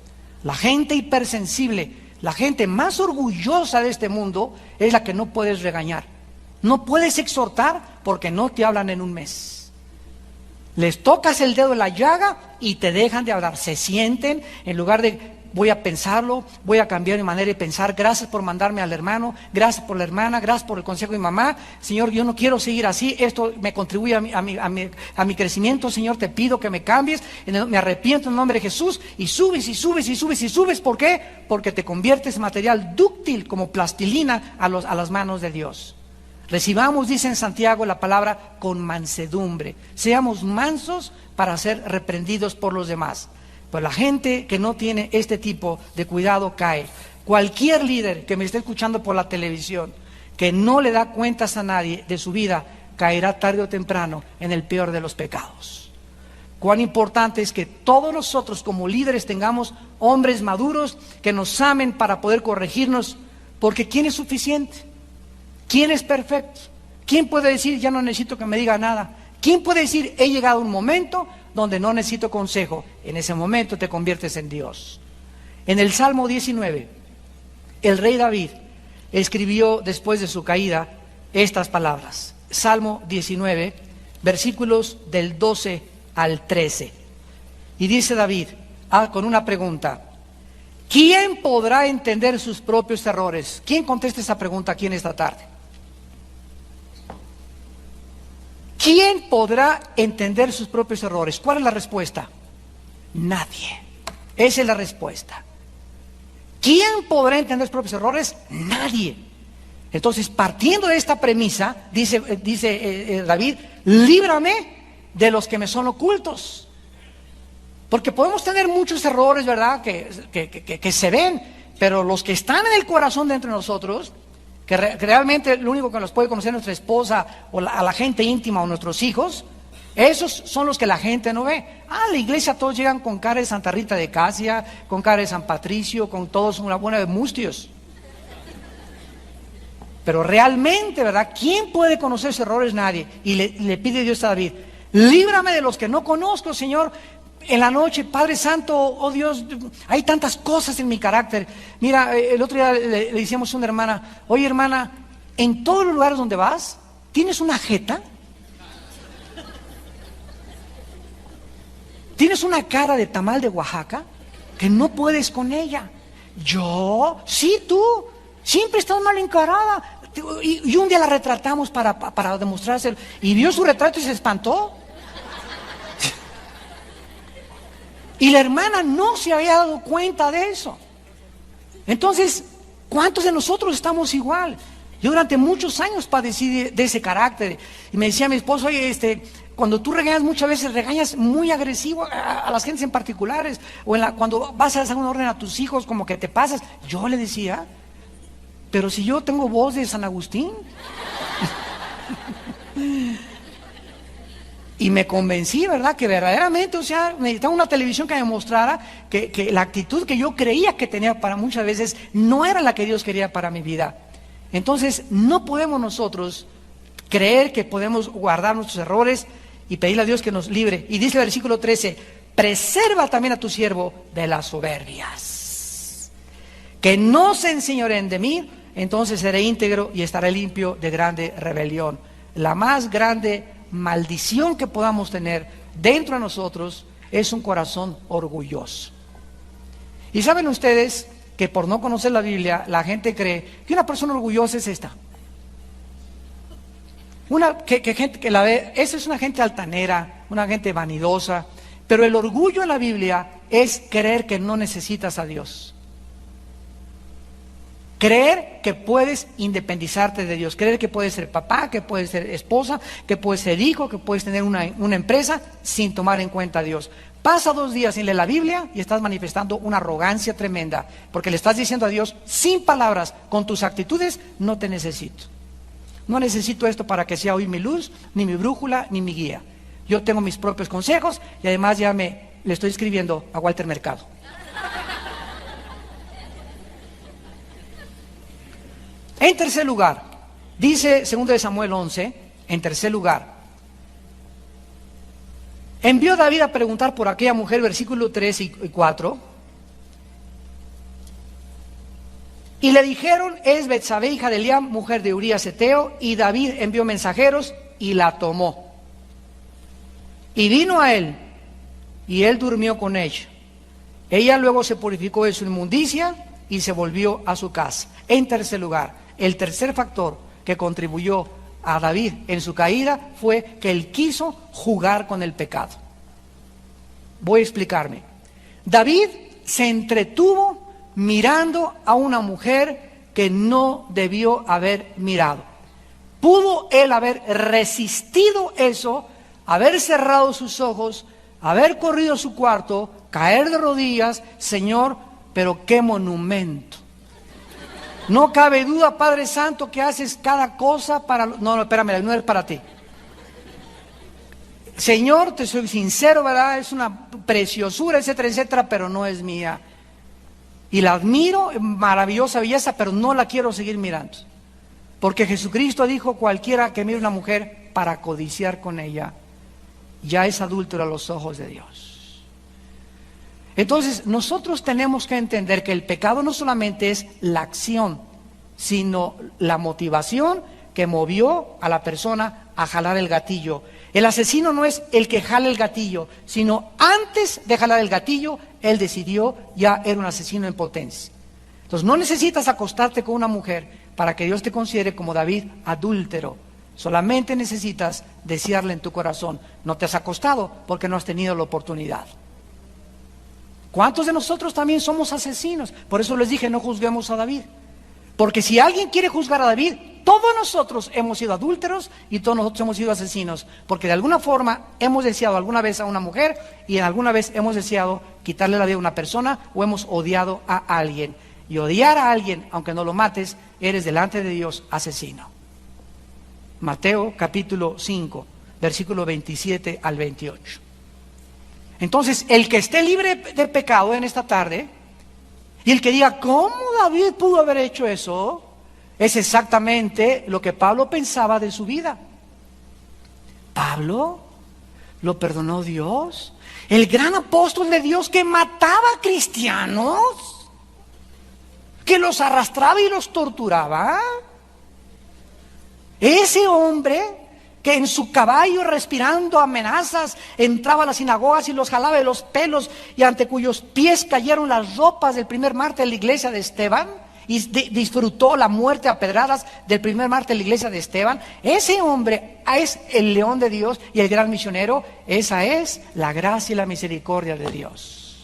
La gente hipersensible, la gente más orgullosa de este mundo es la que no puedes regañar. No puedes exhortar porque no te hablan en un mes. Les tocas el dedo en la llaga y te dejan de hablar. Se sienten, en lugar de voy a pensarlo, voy a cambiar mi manera de pensar, gracias por mandarme al hermano, gracias por la hermana, gracias por el consejo de mi mamá, Señor, yo no quiero seguir así, esto me contribuye a mi crecimiento, Señor, te pido que me cambies, me arrepiento en el nombre de Jesús, y subes, y subes, y subes, y subes. ¿Por qué? Porque te conviertes en material dúctil como plastilina a las manos de Dios. Recibamos, dice en Santiago, la palabra con mansedumbre, seamos mansos para ser reprendidos por los demás. Pues la gente que no tiene este tipo de cuidado cae. Cualquier líder que me esté escuchando por la televisión, que no le da cuentas a nadie de su vida, caerá tarde o temprano en el peor de los pecados. Cuán importante es que todos nosotros como líderes tengamos hombres maduros que nos amen para poder corregirnos, porque ¿quién es suficiente? ¿Quién es perfecto? ¿Quién puede decir ya no necesito que me diga nada? ¿Quién puede decir he llegado a un momento donde no necesito consejo? En ese momento te conviertes en Dios. En el Salmo 19, el rey David escribió después de su caída estas palabras. Salmo 19, versículos del 12 al 13. Y dice David, con una pregunta: ¿quién podrá entender sus propios errores? ¿Quién contesta esa pregunta aquí en esta tarde? ¿Quién podrá entender sus propios errores? ¿Cuál es la respuesta? Nadie. Esa es la respuesta. ¿Quién podrá entender sus propios errores? Nadie. Entonces, partiendo de esta premisa, dice David, líbrame de los que me son ocultos. Porque podemos tener muchos errores, ¿verdad? Que se ven, pero los que están en el corazón de entre nosotros, que realmente lo único que nos puede conocer nuestra esposa o a la gente íntima o nuestros hijos, esos son los que la gente no ve. A la iglesia todos llegan con cara de Santa Rita de Casia, con cara de San Patricio, con todos una buena de mustios. Pero realmente, ¿verdad? ¿Quién puede conocer esos errores? Nadie. Y le pide Dios a David: líbrame de los que no conozco, Señor. En la noche, Padre Santo, oh Dios, hay tantas cosas en mi carácter. Mira, el otro día le decíamos a una hermana: oye, hermana, en todos los lugares donde vas, ¿tienes una jeta? ¿Tienes una cara de tamal de Oaxaca que no puedes con ella? ¿Yo? Sí, tú. Siempre estás mal encarada. Y un día la retratamos para demostrárselo. Y vio su retrato y se espantó. Y la hermana no se había dado cuenta de eso. Entonces, ¿cuántos de nosotros estamos igual? Yo durante muchos años padecí de ese carácter. Y me decía mi esposo: oye, cuando tú regañas, muchas veces regañas muy agresivo a las gentes en particulares. O cuando vas a hacer una orden a tus hijos, como que te pasas. Yo le decía: pero si yo tengo voz de San Agustín. Y me convencí, ¿verdad? Que verdaderamente, o sea, necesitaba una televisión que me mostrara que la actitud que yo creía que tenía para muchas veces no era la que Dios quería para mi vida. Entonces, no podemos nosotros creer que podemos guardar nuestros errores y pedirle a Dios que nos libre. Y dice el versículo 13: preserva también a tu siervo de las soberbias, que no se enseñoreen de mí, entonces seré íntegro y estaré limpio de grande rebelión. La más grande maldición que podamos tener dentro de nosotros es un corazón orgulloso. Y saben ustedes que por no conocer la Biblia, la gente cree que una persona orgullosa es esta. Gente que la ve, esa es una gente altanera, una gente vanidosa. Pero el orgullo en la Biblia es creer que no necesitas a Dios. Creer que puedes independizarte de Dios, creer que puedes ser papá, que puedes ser esposa, que puedes ser hijo, que puedes tener una empresa sin tomar en cuenta a Dios. Pasa 2 días sin leer la Biblia y estás manifestando una arrogancia tremenda, porque le estás diciendo a Dios sin palabras, con tus actitudes: no te necesito. No necesito esto para que sea hoy mi luz, ni mi brújula, ni mi guía. Yo tengo mis propios consejos y además ya le estoy escribiendo a Walter Mercado. En tercer lugar, dice 2 Samuel 11, en tercer lugar, envió David a preguntar por aquella mujer, versículo 3 y 4, y le dijeron: es Betsabé, hija de Eliam, mujer de Urías Eteo. Y David envió mensajeros y la tomó. Y vino a él, y él durmió con ella. Ella luego se purificó de su inmundicia y se volvió a su casa. En tercer lugar, el tercer factor que contribuyó a David en su caída fue que él quiso jugar con el pecado. Voy a explicarme. David se entretuvo mirando a una mujer que no debió haber mirado. Pudo él haber resistido eso, haber cerrado sus ojos, haber corrido a su cuarto, caer de rodillas: Señor, pero qué monumento. No cabe duda, Padre Santo, que haces cada cosa para... No, espérame, no es para ti. Señor, te soy sincero, ¿verdad? Es una preciosura, etcétera, etcétera, pero no es mía. Y la admiro, maravillosa belleza, pero no la quiero seguir mirando. Porque Jesucristo dijo: cualquiera que mire una mujer para codiciar con ella, ya es adúltero a los ojos de Dios. Entonces, nosotros tenemos que entender que el pecado no solamente es la acción, sino la motivación que movió a la persona a jalar el gatillo. El asesino no es el que jala el gatillo, sino antes de jalar el gatillo, él decidió, ya era un asesino en potencia. Entonces, no necesitas acostarte con una mujer para que Dios te considere como David adúltero. Solamente necesitas desearle en tu corazón. No te has acostado porque no has tenido la oportunidad. ¿Cuántos de nosotros también somos asesinos? Por eso les dije: no juzguemos a David. Porque si alguien quiere juzgar a David, todos nosotros hemos sido adúlteros y todos nosotros hemos sido asesinos, porque de alguna forma hemos deseado alguna vez a una mujer y alguna vez hemos deseado quitarle la vida a una persona o hemos odiado a alguien. Y odiar a alguien, aunque no lo mates, eres delante de Dios asesino. Mateo capítulo 5, versículo 27 al 28. Entonces, el que esté libre de pecado en esta tarde, y el que diga, ¿cómo David pudo haber hecho eso? Es exactamente lo que Pablo pensaba de su vida. Pablo lo perdonó Dios, el gran apóstol de Dios que mataba cristianos, que los arrastraba y los torturaba. Ese hombre que en su caballo, respirando amenazas, entraba a las sinagogas y los jalaba de los pelos, y ante cuyos pies cayeron las ropas del primer mártir de la iglesia de Esteban, y disfrutó la muerte a pedradas del primer mártir de la iglesia de Esteban. Ese hombre es el león de Dios y el gran misionero. Esa es la gracia y la misericordia de Dios.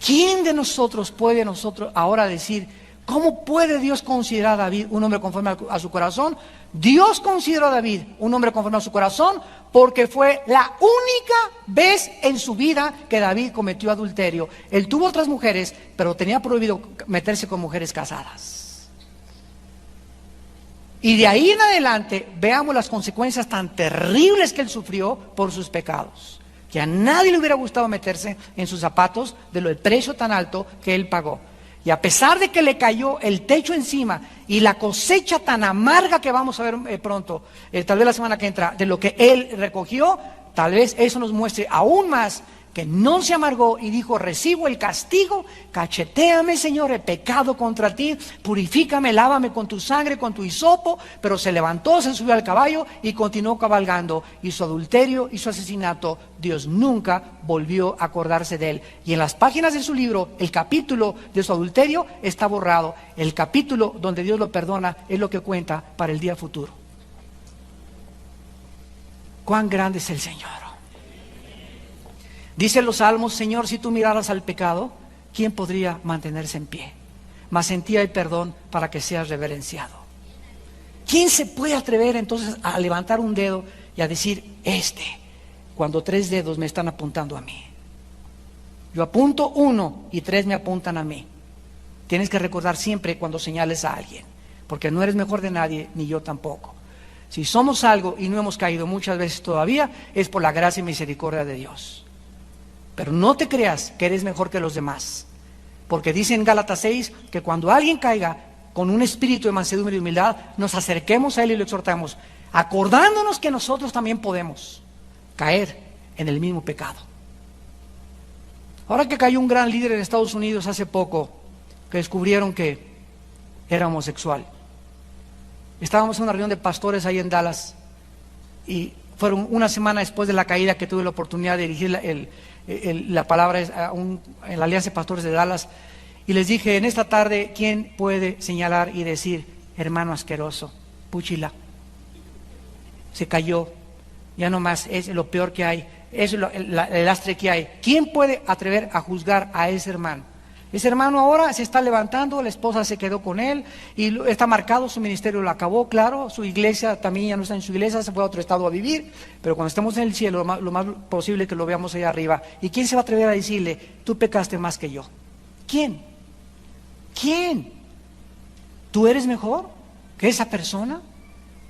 ¿Quién de nosotros puede ahora decir, ¿cómo puede Dios considerar a David un hombre conforme a su corazón? Dios consideró a David un hombre conforme a su corazón porque fue la única vez en su vida que David cometió adulterio. Él tuvo otras mujeres, pero tenía prohibido meterse con mujeres casadas. Y de ahí en adelante veamos las consecuencias tan terribles que él sufrió por sus pecados. Que a nadie le hubiera gustado meterse en sus zapatos del precio tan alto que él pagó. Y a pesar de que le cayó el techo encima y la cosecha tan amarga que vamos a ver pronto, tal vez la semana que entra, de lo que él recogió, tal vez eso nos muestre aún más que no se amargó y dijo, recibo el castigo, cachetéame Señor, he pecado contra ti, purifícame, lávame con tu sangre, con tu hisopo. Pero se levantó, se subió al caballo y continuó cabalgando, y su adulterio y su asesinato, Dios nunca volvió a acordarse de él. Y en las páginas de su libro, el capítulo de su adulterio está borrado. El capítulo donde Dios lo perdona es lo que cuenta para el día futuro. ¿Cuán grande es el Señor? Dicen los salmos, Señor, si tú miraras al pecado, ¿quién podría mantenerse en pie? Mas en ti hay perdón para que seas reverenciado. ¿Quién se puede atrever entonces a levantar un dedo y a decir, cuando 3 dedos me están apuntando a mí? Yo apunto 1 y 3 me apuntan a mí. Tienes que recordar siempre cuando señales a alguien, porque no eres mejor de nadie, ni yo tampoco. Si somos algo y no hemos caído muchas veces todavía, es por la gracia y misericordia de Dios. Pero no te creas que eres mejor que los demás, porque dice en Gálatas 6 que cuando alguien caiga, con un espíritu de mansedumbre y humildad, nos acerquemos a él y lo exhortamos, acordándonos que nosotros también podemos caer en el mismo pecado. Ahora que cayó un gran líder en Estados Unidos hace poco, que descubrieron que era homosexual. Estábamos en una reunión de pastores ahí en Dallas, y fueron una semana después de la caída que tuve la oportunidad de dirigir la palabra en la Alianza de Pastores de Dallas, y les dije, en esta tarde, ¿quién puede señalar y decir, hermano asqueroso, púchila, se cayó, ya no más, es lo peor que hay, es el lastre que hay? ¿Quién puede atrever a juzgar a ese hermano? Ese hermano ahora se está levantando, la esposa se quedó con él y está marcado, su ministerio lo acabó, claro, su iglesia también ya no está en su iglesia, se fue a otro estado a vivir, pero cuando estemos en el cielo, lo más posible que lo veamos allá arriba. ¿Y quién se va a atrever a decirle, tú pecaste más que yo? ¿Quién? ¿Quién? ¿Tú eres mejor que esa persona?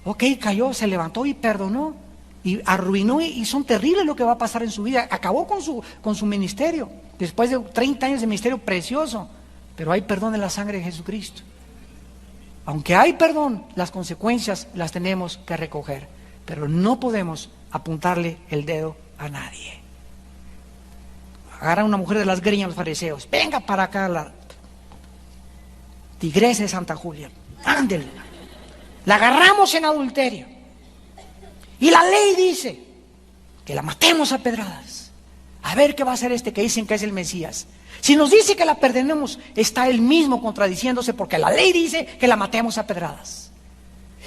Ok, cayó, se levantó y perdonó, y arruinó, y son terribles lo que va a pasar en su vida. Acabó con su ministerio, después de 30 años de ministerio precioso, pero hay perdón en la sangre de Jesucristo. Aunque hay perdón, las consecuencias las tenemos que recoger, pero no podemos apuntarle el dedo a nadie. Agarra a una mujer de las greñas los fariseos, venga para acá la tigresa de Santa Julia, ándele, la agarramos en adulterio. Y la ley dice que la matemos a pedradas. A ver qué va a hacer que dicen que es el Mesías. Si nos dice que la perdonemos, está él mismo contradiciéndose, porque la ley dice que la matemos a pedradas.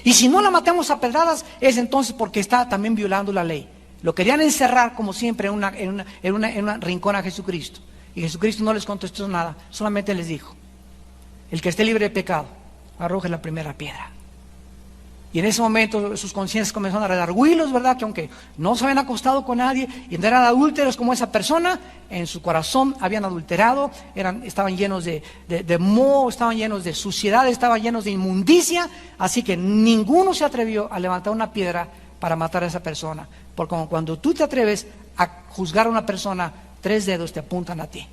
Y si no la matemos a pedradas, es entonces porque está también violando la ley. Lo querían encerrar, como siempre, en un rincón a Jesucristo. Y Jesucristo no les contestó nada, solamente les dijo, el que esté libre de pecado, arroje la primera piedra. Y en ese momento sus conciencias comenzaron a redarguirlos, ¿verdad? Que aunque no se habían acostado con nadie y no eran adúlteros como esa persona, en su corazón habían adulterado, estaban llenos de moho, estaban llenos de suciedad, estaban llenos de inmundicia. Así que ninguno se atrevió a levantar una piedra para matar a esa persona. Porque cuando tú te atreves a juzgar a una persona, 3 dedos te apuntan a ti.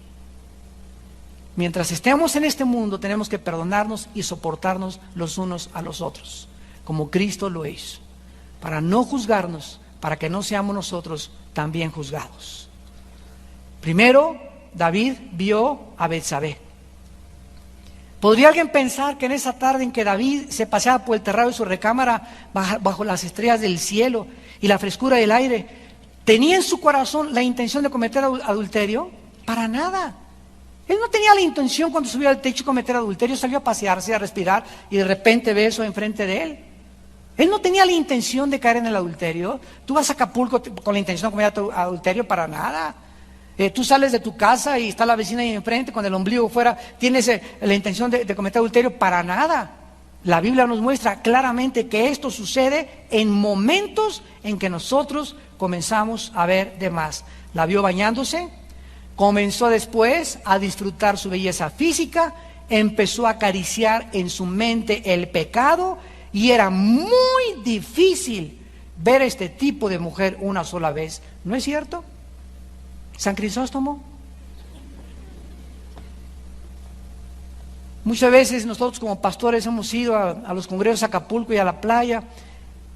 Mientras estemos en este mundo, tenemos que perdonarnos y soportarnos los unos a los otros, como Cristo lo hizo, para no juzgarnos, para que no seamos nosotros también juzgados. Primero, David vio a Betsabé. ¿Podría alguien pensar que en esa tarde en que David se paseaba por el terrado de su recámara bajo las estrellas del cielo y la frescura del aire, tenía en su corazón la intención de cometer adulterio? Para nada. Él no tenía la intención cuando subió al techo de cometer adulterio, salió a pasearse, a respirar y de repente ve eso enfrente de él. Él no tenía la intención de caer en el adulterio. Tú vas a Acapulco con la intención de cometer adulterio, para nada. Tú sales de tu casa y está la vecina ahí enfrente con el ombligo fuera, tienes la intención de cometer adulterio, para nada. La Biblia nos muestra claramente que esto sucede en momentos en que nosotros comenzamos a ver de más. La vio bañándose, comenzó después a disfrutar su belleza física, empezó a acariciar en su mente el pecado y era muy difícil ver este tipo de mujer una sola vez. ¿No es cierto? San Crisóstomo. Muchas veces nosotros como pastores hemos ido a los congresos a Acapulco y a la playa,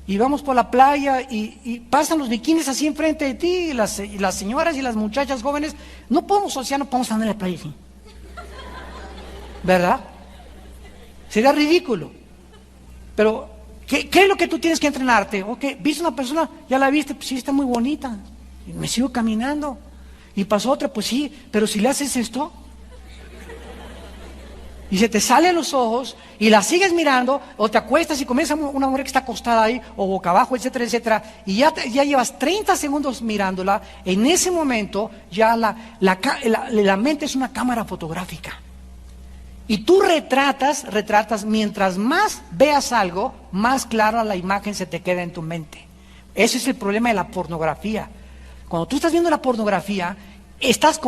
y vamos por la playa y pasan los bikinis así enfrente de ti, y las señoras y las muchachas jóvenes. No podemos, o sea, no podemos andar en la playa así, ¿verdad? Sería ridículo. Pero ¿qué es lo que tú tienes que entrenarte? Okay, ¿viste una persona? ¿Ya la viste? Pues sí, está muy bonita. Y me sigo caminando. Y pasó otra, pues sí, pero si le haces esto y se te salen los ojos y la sigues mirando, o te acuestas y comienza una mujer que está acostada ahí, o boca abajo, etcétera, etcétera, y ya llevas 30 segundos mirándola. En ese momento ya la mente es una cámara fotográfica. Y tú retratas, mientras más veas algo, más clara la imagen se te queda en tu mente. Ese es el problema de la pornografía. Cuando tú estás viendo la pornografía, estás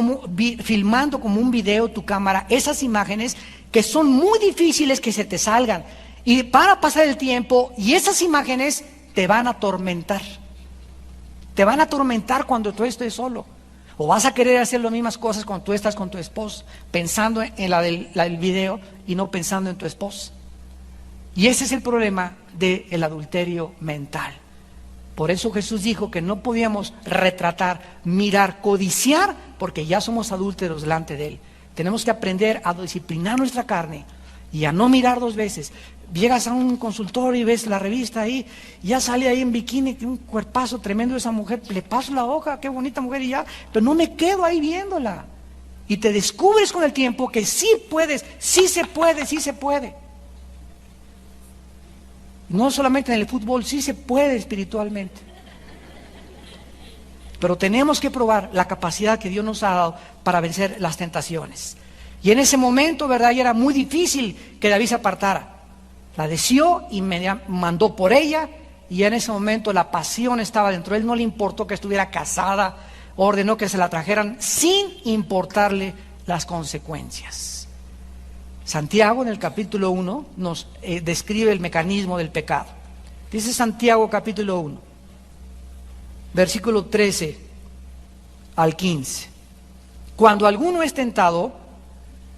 filmando como un video tu cámara esas imágenes que son muy difíciles que se te salgan. Y para pasar el tiempo, y esas imágenes te van a atormentar. Te van a atormentar cuando tú estés solo. O vas a querer hacer las mismas cosas cuando tú estás con tu esposa, pensando en la del video y no pensando en tu esposa. Y ese es el problema del adulterio mental. Por eso Jesús dijo que no podíamos retratar, mirar, codiciar, porque ya somos adúlteros delante de Él. Tenemos que aprender a disciplinar nuestra carne y a no mirar 2 veces. Llegas a un consultorio y ves la revista ahí, y ya sale ahí en bikini, un cuerpazo tremendo de esa mujer, le paso la hoja, qué bonita mujer, y ya, pero no me quedo ahí viéndola. Y te descubres con el tiempo que sí puedes, sí se puede, sí se puede. No solamente en el fútbol, sí se puede espiritualmente. Pero tenemos que probar la capacidad que Dios nos ha dado para vencer las tentaciones. Y en ese momento, ¿verdad? Y era muy difícil que David se apartara. La deseó y me mandó por ella, y en ese momento la pasión estaba dentro de él. No le importó que estuviera casada, ordenó que se la trajeran sin importarle las consecuencias. Santiago en el capítulo 1 nos describe el mecanismo del pecado. Dice Santiago capítulo 1, versículo 13 al 15. Cuando alguno es tentado,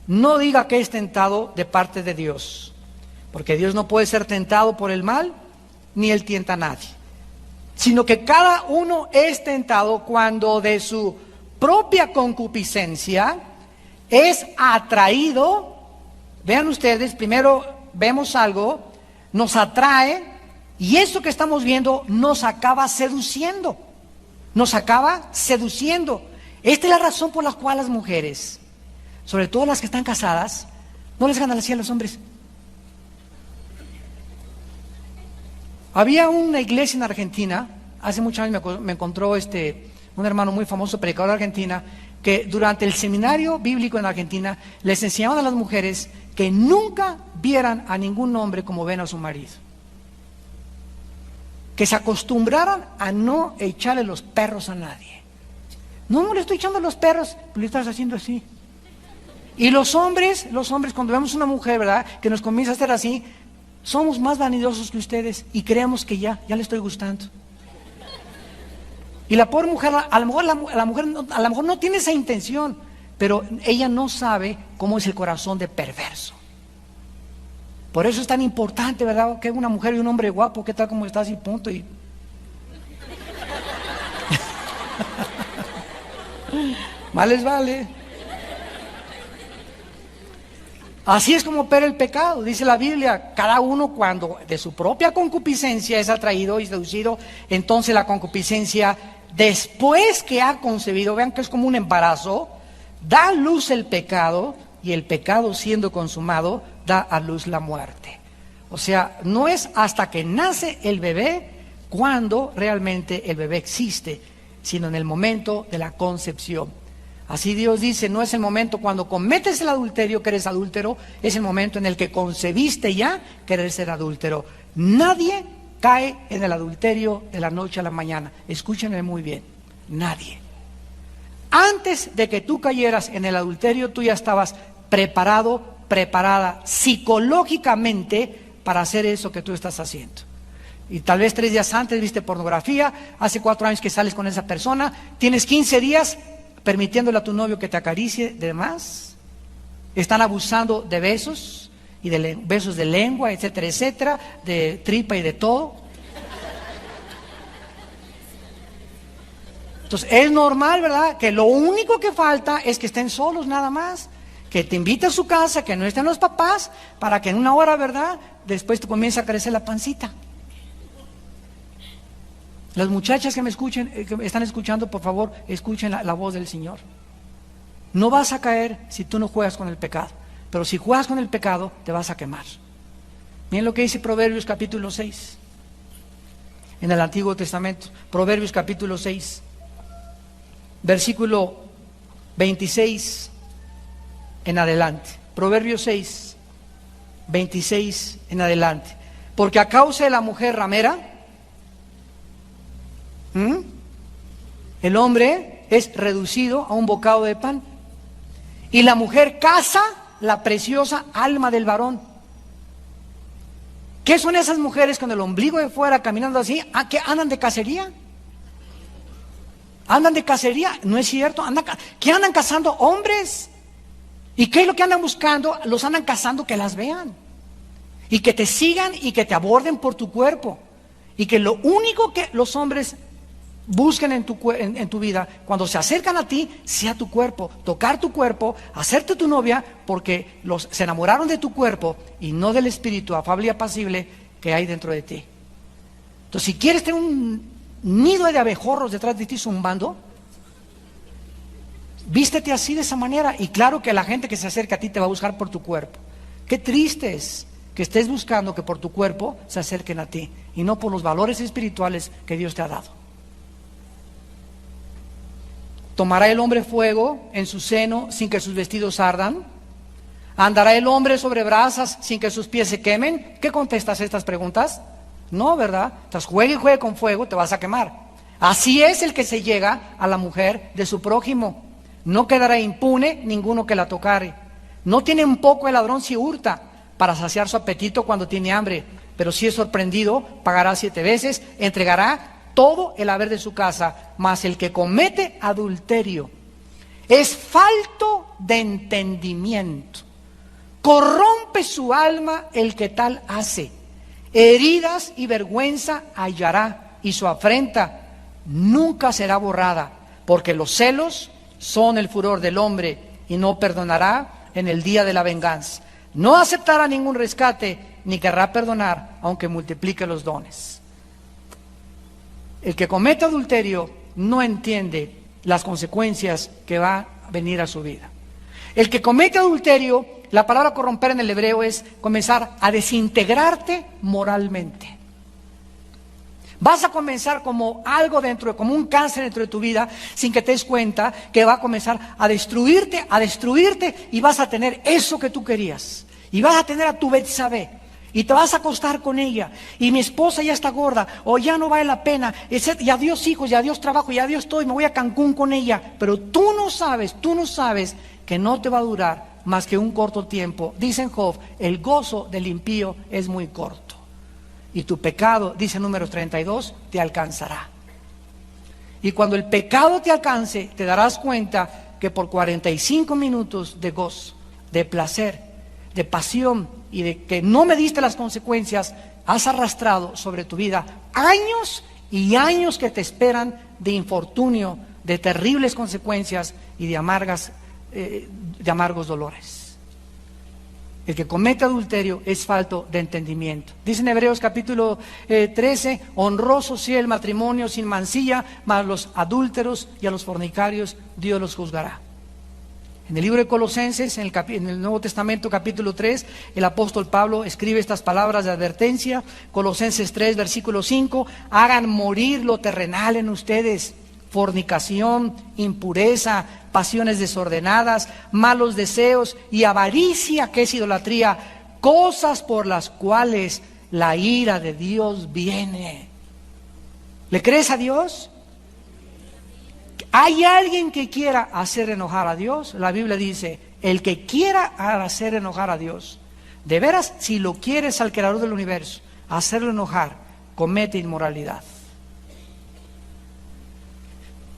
no diga que es tentado de parte de Dios, porque Dios no puede ser tentado por el mal, ni Él tienta a nadie, sino que cada uno es tentado cuando de su propia concupiscencia es atraído. Vean ustedes, primero vemos algo, nos atrae, y eso que estamos viendo nos acaba seduciendo. Nos acaba seduciendo. Esta es la razón por la cual las mujeres, sobre todo las que están casadas, no les ganan así a los hombres. Había una iglesia en Argentina, hace muchos años me encontró un hermano muy famoso, predicador de Argentina, que durante el seminario bíblico en Argentina les enseñaban a las mujeres que nunca vieran a ningún hombre como ven a su marido. Que se acostumbraran a no echarle los perros a nadie. No le estoy echando los perros, le estás haciendo así. Y los hombres cuando vemos una mujer, ¿verdad?, que nos comienza a hacer así, somos más vanidosos que ustedes y creemos que ya le estoy gustando. Y la pobre mujer, a lo mejor no tiene esa intención, pero ella no sabe cómo es el corazón de perverso. Por eso es tan importante, ¿verdad?, que una mujer y un hombre guapo, ¿qué tal como estás? Y punto. Y más les vale. Así es como opera el pecado, dice la Biblia. Cada uno, cuando de su propia concupiscencia es atraído y seducido, entonces la concupiscencia, después que ha concebido, vean que es como un embarazo, da a luz el pecado, y el pecado, siendo consumado, da a luz la muerte. O sea, no es hasta que nace el bebé cuando realmente el bebé existe, sino en el momento de la concepción. Así Dios dice, no es el momento cuando cometes el adulterio que eres adúltero, es el momento en el que concebiste ya que eres ser adúltero. Nadie cae en el adulterio de la noche a la mañana. Escúchenme muy bien, nadie. Antes de que tú cayeras en el adulterio, tú ya estabas preparada psicológicamente para hacer eso que tú estás haciendo. Y tal vez 3 días antes viste pornografía, hace 4 años que sales con esa persona, tienes 15 días permitiéndole a tu novio que te acaricie de más, están abusando de besos, y de besos de lengua, etcétera, etcétera, de tripa y de todo. Entonces es normal, ¿verdad?, que lo único que falta es que estén solos nada más, que te invite a su casa, que no estén los papás, para que en una hora, ¿verdad?, después te comience a crecer la pancita. Las muchachas que me escuchen, que están escuchando, por favor, escuchen la voz del Señor. No vas a caer si tú no juegas con el pecado, pero si juegas con el pecado, te vas a quemar. Miren lo que dice Proverbios capítulo 6, en el Antiguo Testamento. Proverbios capítulo 6, versículo 26 en adelante. Proverbios 6, 26 en adelante. Porque a causa de la mujer ramera, el hombre es reducido a un bocado de pan, y la mujer caza la preciosa alma del varón. ¿Qué son esas mujeres con el ombligo de fuera caminando así? ¿A qué andan de cacería? Andan de cacería, no es cierto. ¿Qué andan cazando? Hombres. ¿Y qué es lo que andan buscando? Los andan cazando que las vean y que te sigan y que te aborden por tu cuerpo, y que lo único que los hombres busquen en tu vida, cuando se acercan a ti, sea tu cuerpo, tocar tu cuerpo, hacerte tu novia, porque se enamoraron de tu cuerpo y no del espíritu afable y apacible que hay dentro de ti. Entonces, si quieres tener un nido de abejorros detrás de ti zumbando, vístete así, de esa manera, y claro que la gente que se acerca a ti te va a buscar por tu cuerpo. Qué triste es que estés buscando que por tu cuerpo se acerquen a ti y no por los valores espirituales que Dios te ha dado. ¿Tomará el hombre fuego en su seno sin que sus vestidos ardan? ¿Andará el hombre sobre brasas sin que sus pies se quemen? ¿Qué contestas a estas preguntas? No, ¿verdad? Entonces juegue y juegue con fuego, te vas a quemar. Así es el que se llega a la mujer de su prójimo. No quedará impune ninguno que la tocare. No tiene un poco el ladrón si hurta, para saciar su apetito cuando tiene hambre, pero si es sorprendido, pagará 7 veces, entregará todo el haber de su casa. Mas el que comete adulterio es falto de entendimiento, corrompe su alma el que tal hace. Heridas y vergüenza hallará, y su afrenta nunca será borrada, porque los celos son el furor del hombre, y no perdonará en el día de la venganza. No aceptará ningún rescate, ni querrá perdonar, aunque multiplique los dones. El que comete adulterio no entiende las consecuencias que va a venir a su vida. El que comete adulterio, la palabra corromper en el hebreo es comenzar a desintegrarte moralmente. Vas a comenzar como algo dentro, como un cáncer dentro de tu vida, sin que te des cuenta que va a comenzar a destruirte, y vas a tener eso que tú querías. Y vas a tener a tu Betsabé, y te vas a acostar con ella, y mi esposa ya está gorda, o ya no vale la pena, etc. Y adiós hijos, y adiós trabajo, y adiós todo, y me voy a Cancún con ella. Pero tú no sabes que no te va a durar más que un corto tiempo. Dice en Job, el gozo del impío es muy corto. Y tu pecado, dice Números 32, te alcanzará. Y cuando el pecado te alcance, te darás cuenta que por 45 minutos de gozo, de placer, de pasión y de que no mediste las consecuencias, has arrastrado sobre tu vida años y años que te esperan de infortunio, de terribles consecuencias y de amargos dolores. El que comete adulterio es falto de entendimiento. Dice en Hebreos capítulo 13, honroso sea el matrimonio sin mancilla, mas los adúlteros y a los fornicarios Dios los juzgará. En el libro de Colosenses, en el Nuevo Testamento capítulo 3, el apóstol Pablo escribe estas palabras de advertencia. Colosenses 3, versículo 5, hagan morir lo terrenal en ustedes: fornicación, impureza, pasiones desordenadas, malos deseos y avaricia, que es idolatría, cosas por las cuales la ira de Dios viene. ¿Le crees a Dios? ¿Hay alguien que quiera hacer enojar a Dios? La Biblia dice, el que quiera hacer enojar a Dios, de veras, si lo quieres al creador del universo, hacerlo enojar, comete inmoralidad.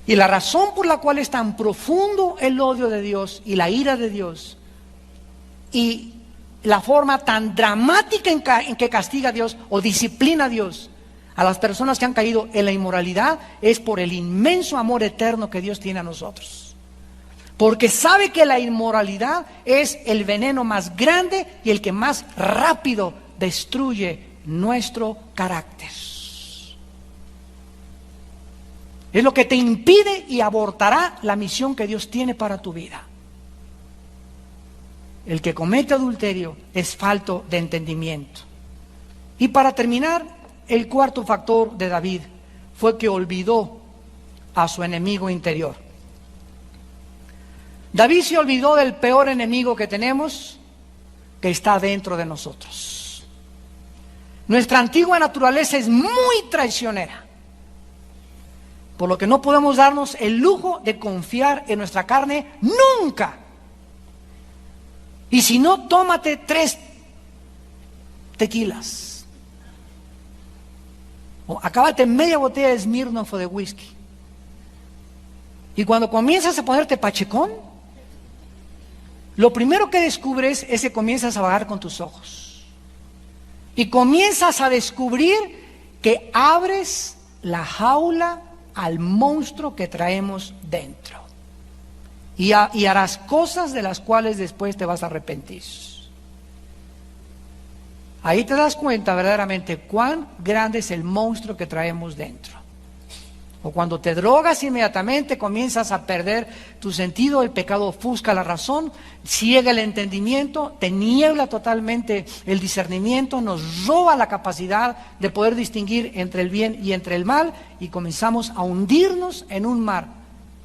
Y la razón por la cual es tan profundo el odio de Dios y la ira de Dios, y la forma tan dramática en que castiga a Dios o disciplina a Dios a las personas que han caído en la inmoralidad, es por el inmenso amor eterno que Dios tiene a nosotros. Porque sabe que la inmoralidad es el veneno más grande y el que más rápido destruye nuestro carácter. Es lo que te impide y abortará la misión que Dios tiene para tu vida. El que comete adulterio es falto de entendimiento. Y para terminar, el cuarto factor de David fue que olvidó a su enemigo interior. David se olvidó del peor enemigo que tenemos, que está dentro de nosotros. Nuestra antigua naturaleza es muy traicionera, por lo que no podemos darnos el lujo de confiar en nuestra carne nunca. Y si no, tómate 3 tequilas. O acábate media botella de Smirnoff o de whisky. Y cuando comienzas a ponerte pachecón, lo primero que descubres es que comienzas a vagar con tus ojos. Y comienzas a descubrir que abres la jaula al monstruo que traemos dentro. Y harás cosas de las cuales después te vas a arrepentir. Ahí te das cuenta verdaderamente cuán grande es el monstruo que traemos dentro. O cuando te drogas, inmediatamente comienzas a perder tu sentido, el pecado ofusca la razón, ciega el entendimiento, te niebla totalmente el discernimiento, nos roba la capacidad de poder distinguir entre el bien y entre el mal, y comenzamos a hundirnos en un mar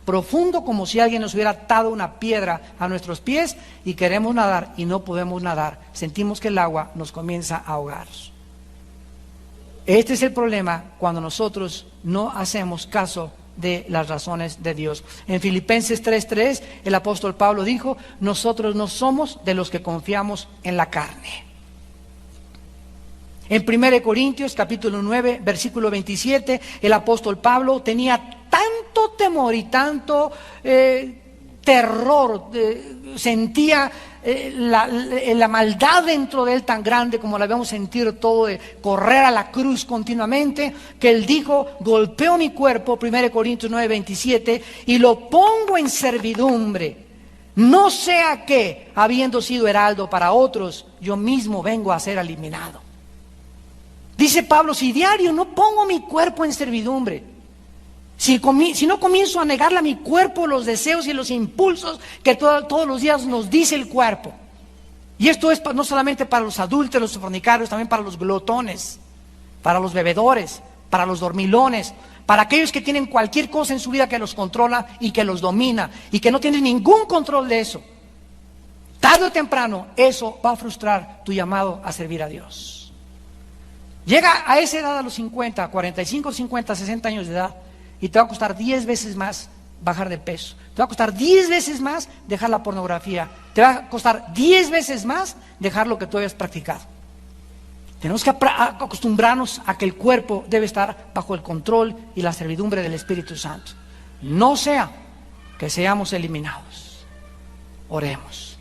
profundo, como si alguien nos hubiera atado una piedra a nuestros pies, y queremos nadar y no podemos nadar. Sentimos que el agua nos comienza a ahogar. Este es el problema cuando nosotros no hacemos caso de las razones de Dios. En Filipenses 3:3, el apóstol Pablo dijo, nosotros no somos de los que confiamos en la carne. En 1 Corintios capítulo 9, versículo 27, el apóstol Pablo tenía tanto temor y tanto terror, sentía la maldad dentro de él tan grande como la vemos sentir todo, de correr a la cruz continuamente, que él dijo, golpeo mi cuerpo, 1 Corintios 9, 27, y lo pongo en servidumbre, no sea que, habiendo sido heraldo para otros, yo mismo vengo a ser eliminado. Dice Pablo, si diario no pongo mi cuerpo en servidumbre, si no comienzo a negarle a mi cuerpo los deseos y los impulsos que todos los días nos dice el cuerpo. Y esto es no solamente para los adúlteros, los fornicarios, también para los glotones, para los bebedores, para los dormilones, para aquellos que tienen cualquier cosa en su vida que los controla y que los domina y que no tienen ningún control de eso. Tarde o temprano, eso va a frustrar tu llamado a servir a Dios. Llega a esa edad, a los 50, 45, 50, 60 años de edad, y te va a costar 10 veces más bajar de peso. Te va a costar 10 veces más dejar la pornografía. Te va a costar 10 veces más dejar lo que tú habías practicado. Tenemos que acostumbrarnos a que el cuerpo debe estar bajo el control y la servidumbre del Espíritu Santo. No sea que seamos eliminados. Oremos.